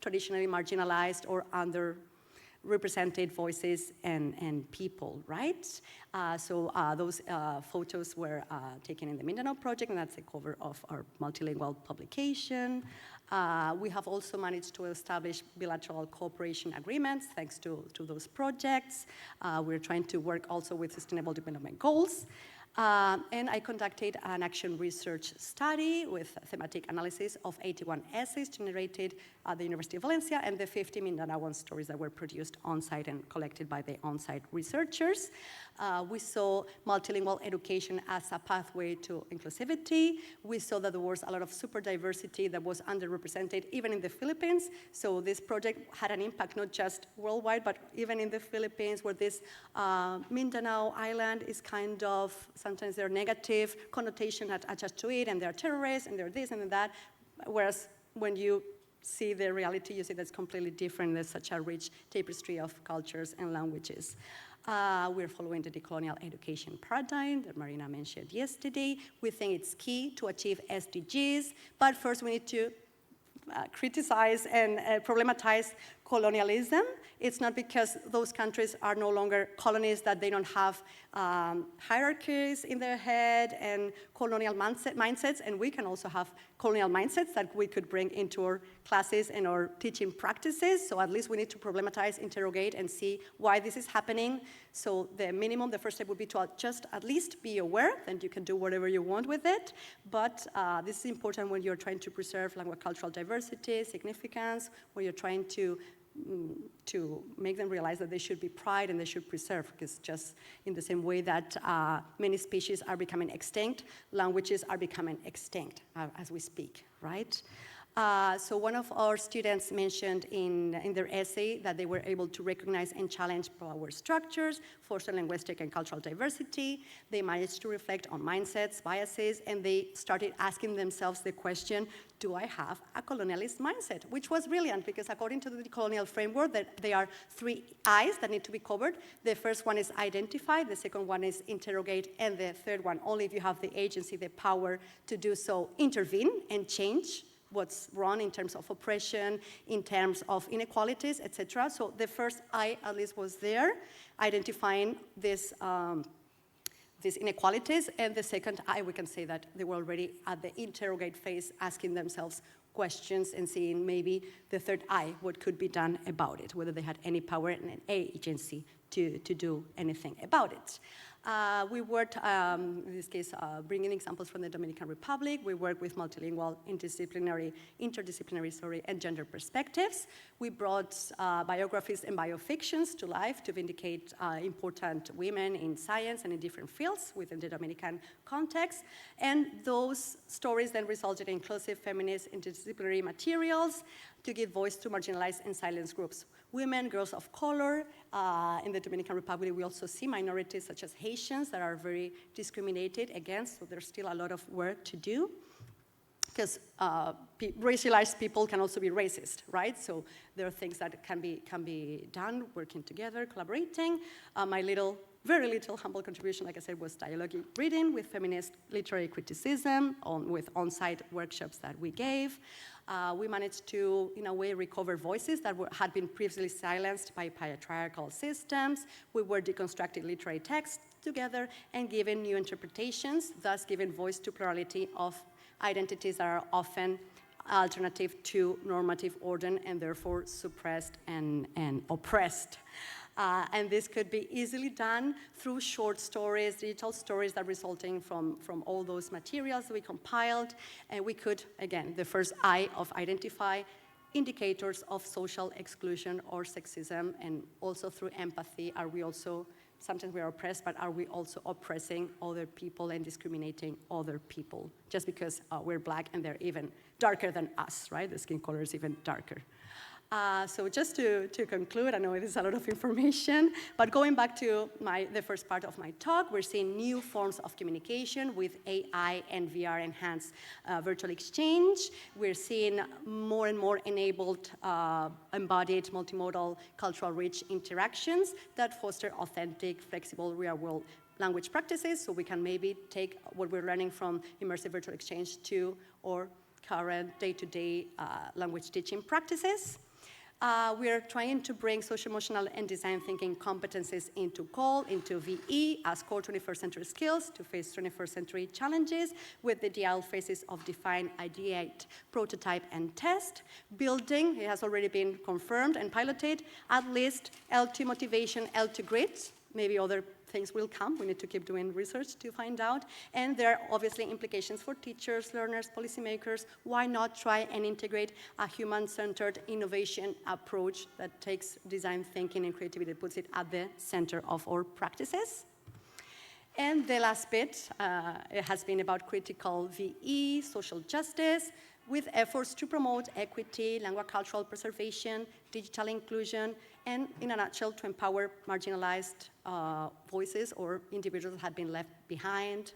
traditionally marginalized or underrepresented voices and people, right? Those photos were taken in the Mindanao project, and that's the cover of our multilingual publication. We have also managed to establish bilateral cooperation agreements thanks to those projects. We're trying to work also with Sustainable Development Goals. And I conducted an action research study with thematic analysis of 81 essays generated at the University of Valencia and the 50 Mindanaoan stories that were produced on-site and collected by the on-site researchers. We saw multilingual education as a pathway to inclusivity. We saw that there was a lot of super diversity that was underrepresented even in the Philippines. So this project had an impact not just worldwide, but even in the Philippines, where this Mindanao island is kind of, sometimes there are negative connotation attached to it, and they're terrorists, and they're this and that. Whereas when you see the reality, you see that's completely different. There's such a rich tapestry of cultures and languages. We're following the decolonial education paradigm that Marina mentioned yesterday. We think it's key to achieve SDGs, but first we need to criticize and problematize colonialism. It's not because those countries are no longer colonies that they don't have hierarchies in their head and colonial mindsets, and we can also have colonial mindsets that we could bring into our classes and our teaching practices. So at least we need to problematize, interrogate, and see why this is happening. So the minimum, the first step would be to just at least be aware, then you can do whatever you want with it. But this is important when you're trying to preserve languacultural diversity, significance, when you're trying to make them realize that they should be pride and they should preserve, because just in the same way that many species are becoming extinct, languages are becoming extinct as we speak, right? So one of our students mentioned in their essay that they were able to recognize and challenge power structures, foster linguistic and cultural diversity. They managed to reflect on mindsets, biases, and they started asking themselves the question, do I have a colonialist mindset? Which was brilliant, because according to the decolonial framework, there are 3 I's that need to be covered. The first one is identify, the second one is interrogate, and the third one, only if you have the agency, the power to do so, intervene and change what's wrong in terms of oppression, in terms of inequalities, etc. So the first I, at least, was there, identifying these inequalities, and the second I, we can say that they were already at the interrogate phase, asking themselves questions and seeing maybe the third I, what could be done about it, whether they had any power and an agency to do anything about it. We worked, in this case, bringing examples from the Dominican Republic. We worked with multilingual, interdisciplinary, and gender perspectives. We brought biographies and biofictions to life to vindicate important women in science and in different fields within the Dominican context. And those stories then resulted in inclusive, feminist, interdisciplinary materials to give voice to marginalized and silenced groups. Women, girls of color. In the Dominican Republic, we also see minorities such as Haitians that are very discriminated against, so there's still a lot of work to do. Because racialized people can also be racist, right? So there are things that can be done, working together, collaborating. My very little humble contribution, like I said, was dialogue reading with feminist literary criticism, with on-site workshops that we gave. We managed to, in a way, recover voices that had been previously silenced by patriarchal systems. We were deconstructing literary texts together and giving new interpretations, thus giving voice to plurality of identities that are often alternative to normative order and therefore suppressed and oppressed. And this could be easily done through short stories, digital stories that resulting from all those materials we compiled. And we could, again, the first I of identify indicators of social exclusion or sexism, and also through empathy, are we also, sometimes we are oppressed, but are we also oppressing other people and discriminating other people just because we're black and they're even darker than us, right? The skin color is even darker. So just to conclude, I know this is a lot of information, but going back to the first part of my talk, we're seeing new forms of communication with AI and VR enhanced virtual exchange. We're seeing more and more enabled, embodied, multimodal, cultural rich interactions that foster authentic, flexible, real-world language practices, so we can maybe take what we're learning from immersive virtual exchange to our current day-to-day language teaching practices. We are trying to bring socioemotional and design thinking competences into COL, into VE, as core 21st century skills to face 21st century challenges with the DL phases of define, ideate, prototype, and test. Building, it has already been confirmed and piloted, at least L2 motivation, L2 grit, maybe other things will come. We need to keep doing research to find out. And there are obviously implications for teachers, learners, policymakers. Why not try and integrate a human-centered innovation approach that takes design thinking and creativity, puts it at the center of our practices? And the last bit, it has been about critical VE, social justice, with efforts to promote equity, languacultural preservation, digital inclusion, and in a nutshell, to empower marginalized voices or individuals that have been left behind,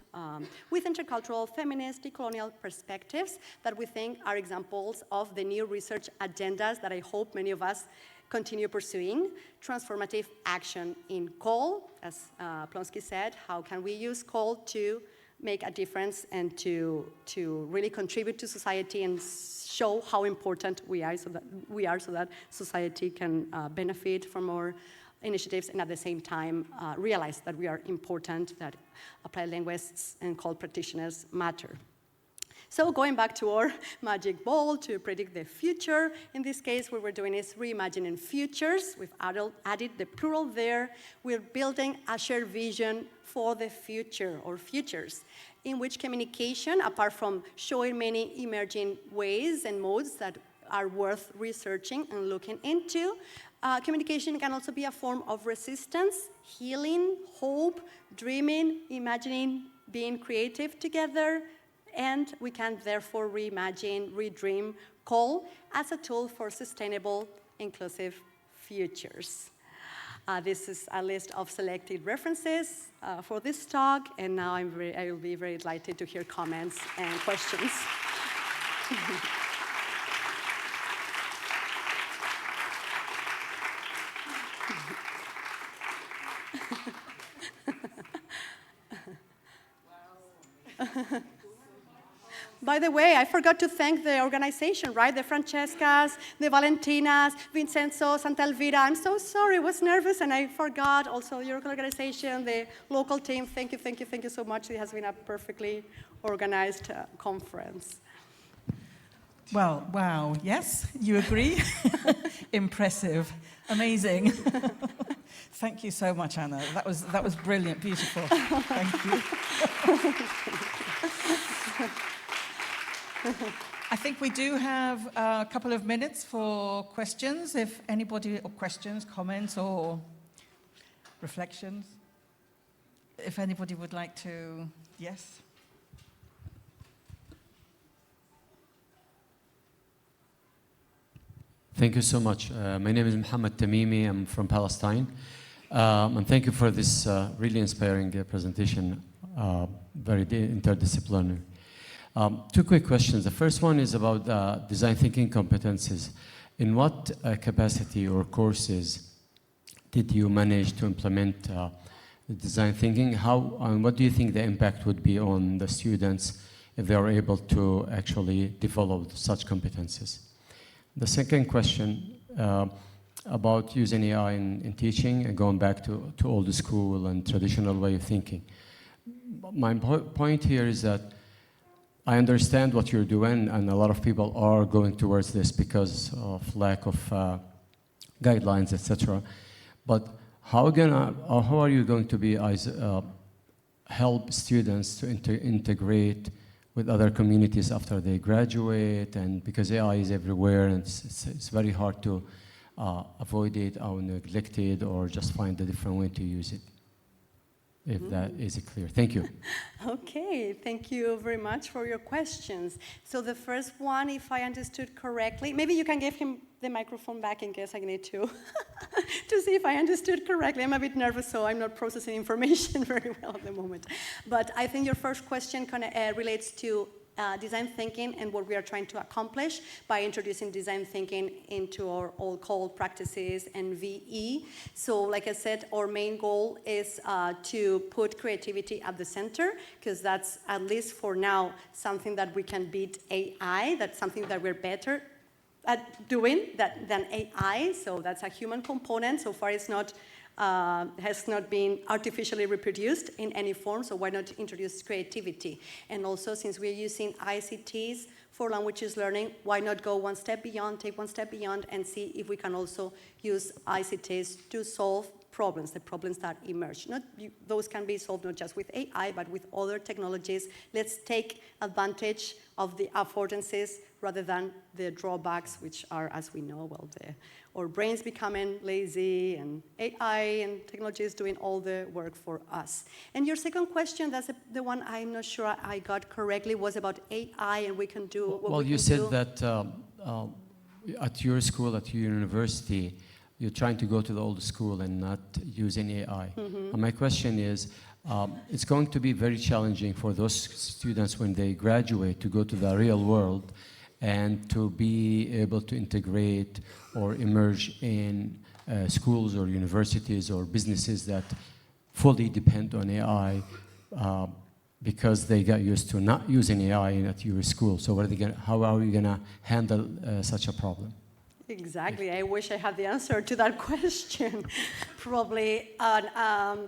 with intercultural, feminist, decolonial perspectives that we think are examples of the new research agendas that I hope many of us continue pursuing. Transformative action in COL, as Plonsky said, how can we use COL to make a difference and to really contribute to society and show how important we are so that society can benefit from our initiatives, and at the same time realize that we are important, that applied linguists and COL practitioners matter. So going back to our magic ball to predict the future, in this case what we're doing is reimagining futures. We've added the plural there. We're building a shared vision for the future or futures, in which communication, apart from showing many emerging ways and modes that are worth researching and looking into, communication can also be a form of resistance, healing, hope, dreaming, imagining, being creative together, and we can therefore reimagine, redream COL as a tool for sustainable, inclusive futures. This is a list of selected references for this talk, and now I will be very delighted to hear comments and questions. By the way, I forgot to thank the organization, right? The Francescas, the Valentinas, Vincenzo, Santa Elvira. I'm so sorry, I was nervous and I forgot. Also, your organization, the local team, thank you so much. It has been a perfectly organized conference. Well, wow, yes, you agree? Impressive, amazing. Thank you so much, Anna. That was brilliant, beautiful. Thank you. I think we do have a couple of minutes for questions, if anybody, or questions, comments, or reflections. If anybody would like to, yes? Thank you so much. My name is Mohammed Tamimi. I'm from Palestine. And thank you for this really inspiring presentation, very interdisciplinary. Two quick questions. The first one is about design thinking competences. In what capacity or courses did you manage to implement the design thinking? How and what do you think the impact would be on the students if they are able to actually develop such competences? The second question about using AI in teaching and going back to old school and traditional way of thinking. My point here is that I understand what you're doing, and a lot of people are going towards this because of lack of guidelines, etc. But how are you going to be help students to integrate with other communities after they graduate? And because AI is everywhere, and it's very hard to avoid it or neglect it or just find a different way to use it. If that is clear. Thank you. Okay, thank you very much for your questions. So the first one, if I understood correctly, maybe you can give him the microphone back in case I need to, to see if I understood correctly. I'm a bit nervous, so I'm not processing information very well at the moment. But I think your first question kind of relates to design thinking and what we are trying to accomplish by introducing design thinking into our all called practices and VE. So like I said, our main goal is to put creativity at the center, because that's, at least for now, something that we can beat AI. That's something that we're better at doing than AI. So that's a human component. So far it's not has not been artificially reproduced in any form, so why not introduce creativity? And also, since we're using ICTs for languages learning, why not go one step beyond, take one step beyond, and see if we can also use ICTs to solve problems, the problems that emerge. Those can be solved not just with AI, but with other technologies. Let's take advantage of the affordances rather than the drawbacks, which are, as we know, well, our brains becoming lazy, and AI and technology is doing all the work for us. And your second question, that's the one I'm not sure I got correctly, was about AI, and we can do what we can do. Well, you said that at your school, at your university, you're trying to go to the old school and not using AI. Mm-hmm. And my question is, it's going to be very challenging for those students when they graduate to go to the real world and to be able to integrate or emerge in schools or universities or businesses that fully depend on AI because they got used to not using AI at your school. So how are we going to handle such a problem? Exactly. I wish I had the answer to that question. Probably a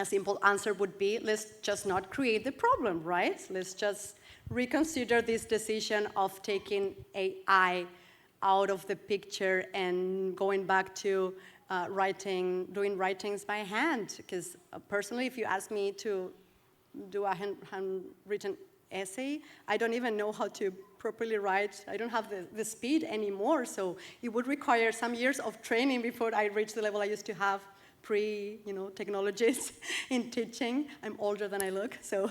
simple answer would be, let's just not create the problem, right? Let's just reconsider this decision of taking AI out of the picture and going back to doing writings by hand. Because personally, if you ask me to do a handwritten essay, I don't even know how to properly write. I don't have the speed anymore, so it would require some years of training before I reach the level I used to have technologies in teaching. I'm older than I look, so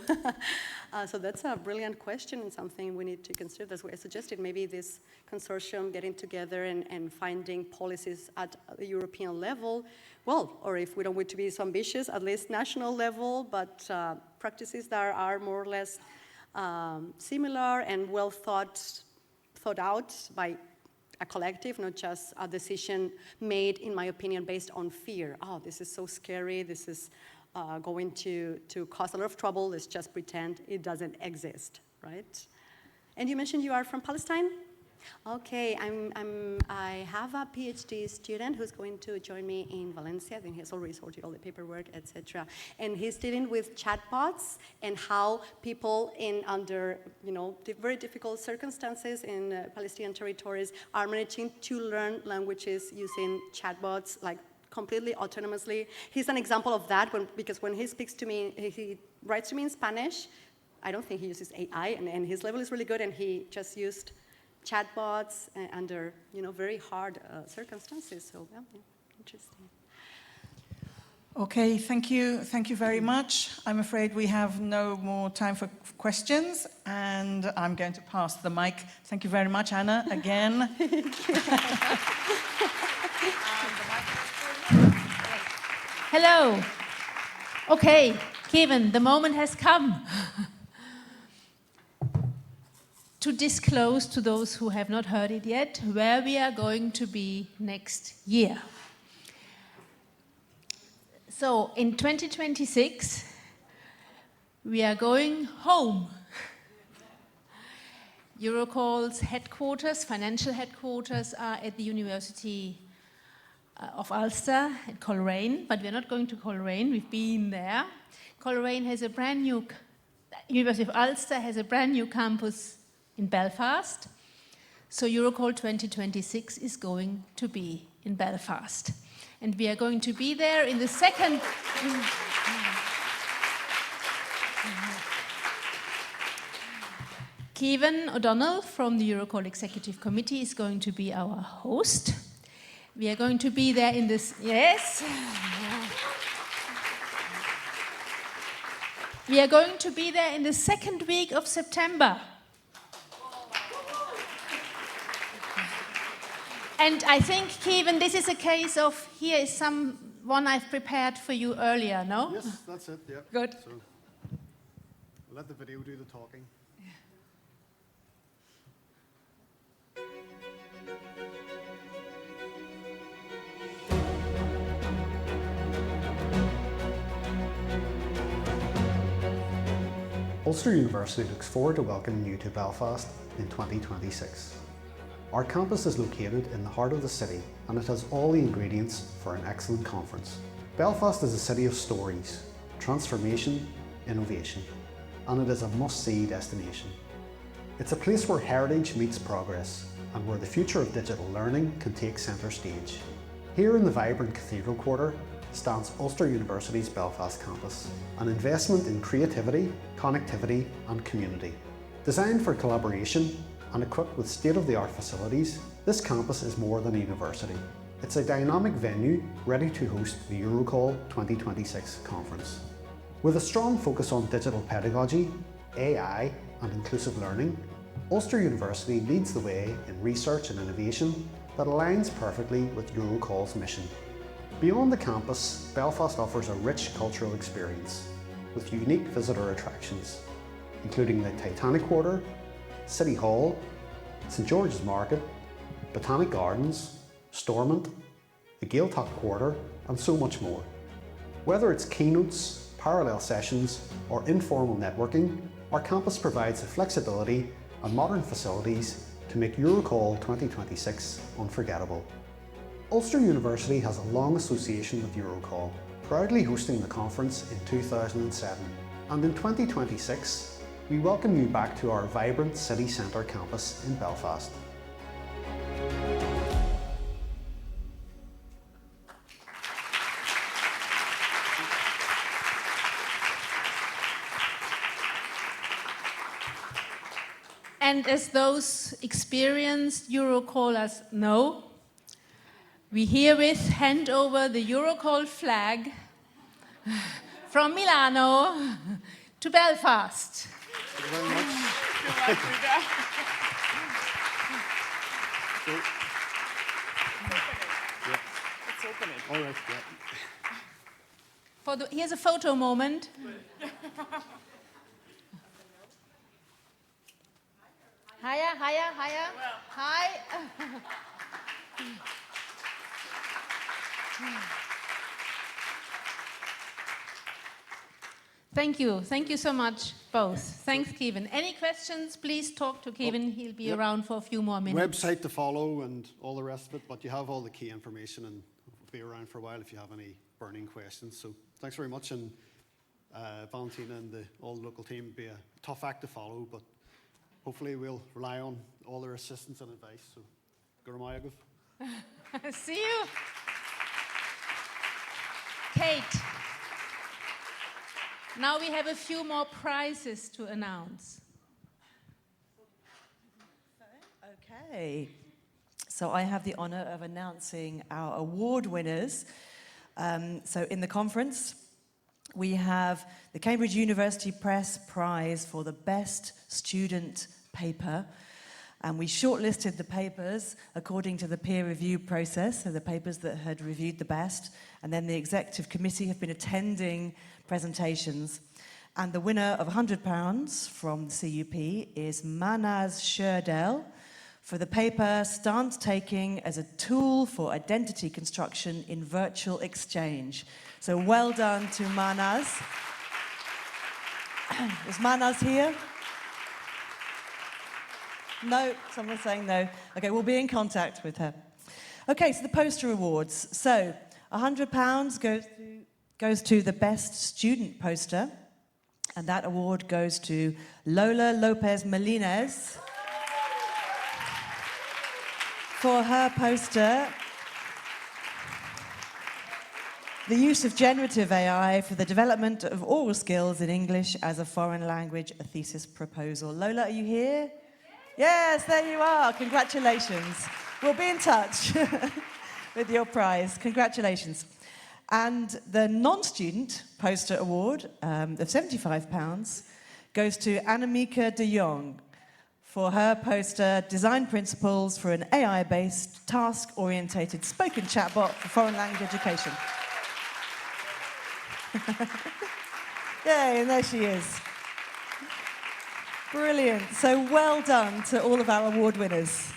so that's a brilliant question and something we need to consider. That's why I suggested maybe this consortium getting together and finding policies at the European level, well, or if we don't want to be so ambitious, at least national level, but practices that are more or less similar and well thought out by a collective, not just a decision made, in my opinion, based on fear. Oh, this is so scary, this is going to cause a lot of trouble, let's just pretend it doesn't exist, right? And you mentioned you are from Palestine? Okay, I have a PhD student who's going to join me in Valencia. I think he's already sorted all the paperwork, etc. And he's dealing with chatbots and how people under very difficult circumstances in Palestinian territories are managing to learn languages using chatbots, like completely autonomously. He's an example of that because when he speaks to me, he writes to me in Spanish. I don't think he uses AI, and his level is really good, and he just used chatbots under very hard circumstances. So yeah, interesting. Okay, thank you very much. I'm afraid we have no more time for questions, and I'm going to pass the mic. Thank you very much, Anna, again. Hello. Okay, Kevin, the moment has come. To disclose to those who have not heard it yet, where we are going to be next year. So in 2026, we are going home. Eurocall's headquarters, financial headquarters, are at the University of Ulster at Coleraine, but we're not going to Coleraine, we've been there. Coleraine has a brand new, University of Ulster has a brand new campus in Belfast, so Eurocall 2026 is going to be in Belfast. And we are going to be there in the second... Kevin O'Donnell from the Eurocall Executive Committee is going to be our host. We are going to be there in this... Yes? We are going to be there in the second week of September. And I think, Kevin, this is a case of, here is one I've prepared for you earlier, no? Yes, that's it, yeah. Good. So, let the video do the talking. Ulster University looks forward to welcoming you to Belfast in 2026. Our campus is located in the heart of the city and it has all the ingredients for an excellent conference. Belfast is a city of stories, transformation, innovation, and it is a must-see destination. It's a place where heritage meets progress and where the future of digital learning can take centre stage. Here in the vibrant Cathedral Quarter stands Ulster University's Belfast campus, an investment in creativity, connectivity and community. Designed for collaboration and equipped with state-of-the-art facilities, this campus is more than a university. It's a dynamic venue ready to host the Eurocall 2026 conference. With a strong focus on digital pedagogy, AI and inclusive learning, Ulster University leads the way in research and innovation that aligns perfectly with Eurocall's mission. Beyond the campus, Belfast offers a rich cultural experience with unique visitor attractions, including the Titanic Quarter, City Hall, St George's Market, Botanic Gardens, Stormont, the Gaeltacht Quarter, and so much more. Whether it's keynotes, parallel sessions, or informal networking, our campus provides the flexibility and modern facilities to make Eurocall 2026 unforgettable. Ulster University has a long association with Eurocall, proudly hosting the conference in 2007. And in 2026, we welcome you back to our vibrant city centre campus in Belfast. And as those experienced Eurocallers know, we herewith hand over the Eurocall flag from Milano to Belfast. Thank you very much. It's opening. All right, yeah. Here's a photo moment. Higher, higher, higher. Hi. Thank you so much, both. Thanks, Kevin. Any questions, please talk to Kevin. He'll be around for a few more minutes. Website to follow and all the rest of it, but you have all the key information and we'll be around for a while if you have any burning questions. So thanks very much, and Valentina and all the local team will be a tough act to follow, but hopefully we'll rely on all their assistance and advice. So, Gurmayagov. See you. Kate. Now we have a few more prizes to announce. Okay, so I have the honor of announcing our award winners. So in the conference, we have the Cambridge University Press Prize for the best student paper. And we shortlisted the papers according to the peer review process, so the papers that had reviewed the best. And then the executive committee have been attending presentations. And the winner of £100 from the CUP is Manaz Sherdel for the paper Stance Taking as a Tool for Identity Construction in Virtual Exchange. So well done to Manaz. Is Manaz here? No, someone's saying no. Okay, we'll be in contact with her. Okay, so the poster awards. So £100 goes to the best student poster, and that award goes to Lola Lopez Melines for her poster the use of generative AI for the development of oral skills in English as a foreign language, a thesis proposal. Lola, are you here? Yes, there you are. Congratulations. We'll be in touch with your prize. Congratulations. And the non-student poster award of £75 goes to Annemieke de Jong for her poster, Design Principles for an AI-based, task-orientated spoken chatbot for foreign language education. Yay, and there she is. Brilliant. So well done to all of our award winners.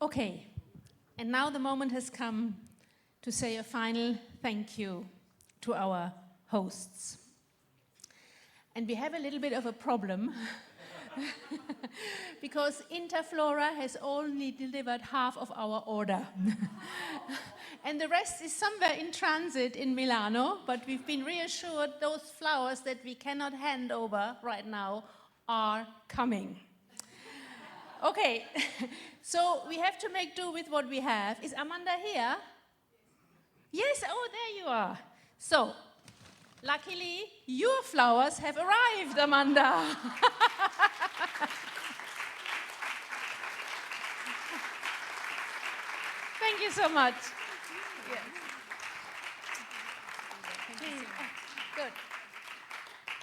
Okay, and now the moment has come to say a final thank you to our hosts. And we have a little bit of a problem because Interflora has only delivered half of our order. And the rest is somewhere in transit in Milano, but we've been reassured those flowers that we cannot hand over right now are coming. Okay, so we have to make do with what we have. Is Amanda here? Yes, oh, there you are. So, luckily, your flowers have arrived, Amanda. Thank you so much. Yes. Please. Good.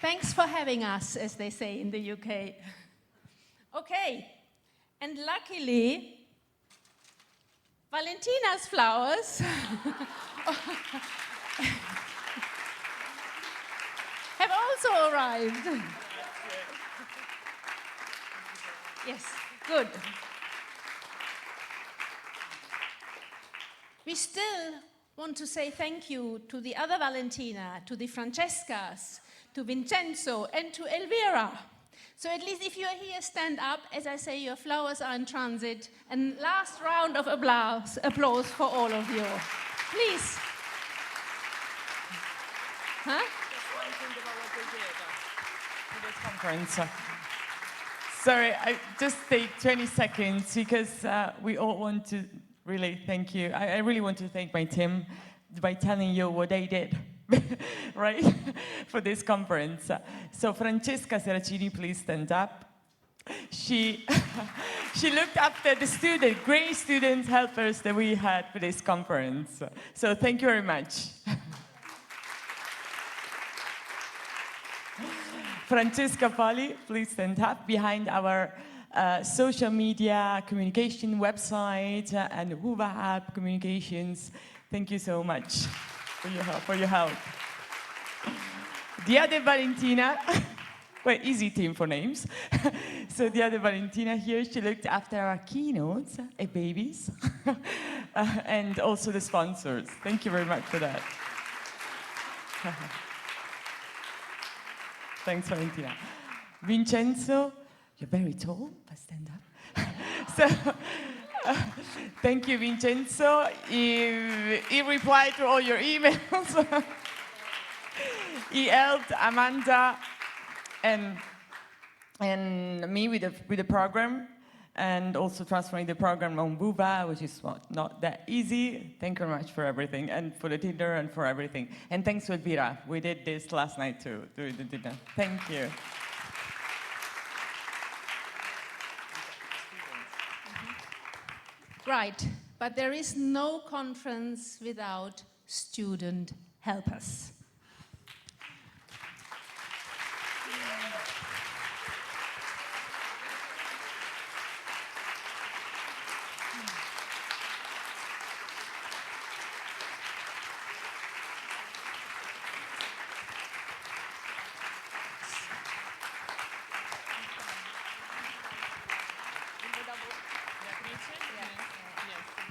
Thanks for having us, as they say in the UK. Okay, and luckily, Valentina's flowers have also arrived. Yes, good. We still want to say thank you to the other Valentina, to the Francescas, to Vincenzo, and to Elvira. So at least if you're here, stand up. As I say, your flowers are in transit. And last round of applause for all of you. Please. Huh? Conference. Sorry, I just take 20 seconds because we all want to really thank you. I really want to thank my team by telling you what they did, right, for this conference. So Francesca Seracini, please stand up. She looked after the great student helpers that we had for this conference. So thank you very much. Francesca Poli, please stand up behind our social media communication website and Huva app communications. Thank you so much for your help. The other Valentina, well, easy team for names. So the other Valentina here, she looked after our keynotes, babies, and also the sponsors. Thank you very much for that. Thanks, Valentina. Vincenzo, you're very tall, but stand up. So, thank you, Vincenzo. He replied to all your emails. He helped Amanda and me with the program, and also transferring the program on Buba, which is not that easy. Thank you very much for everything, and for the dinner and for everything. And thanks to Elvira. We did this last night too, during the dinner. Thank you. Right, but there is no conference without student helpers.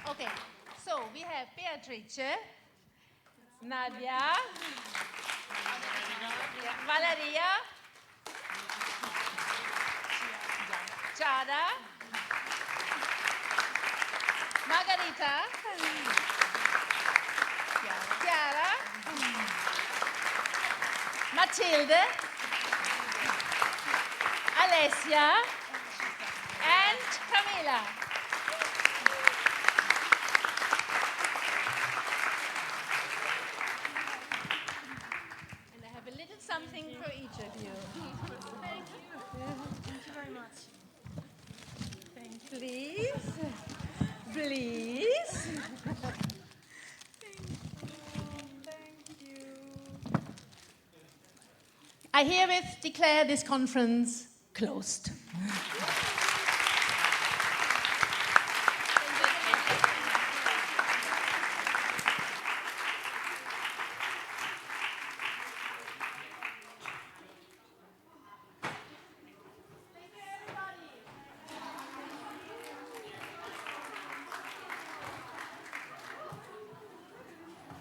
Okay, so we have Beatrice, Nadia, Valeria, Chada, Margarita, Chiara, Matilde, Alessia, and Camila. please. I herewith declare this conference closed.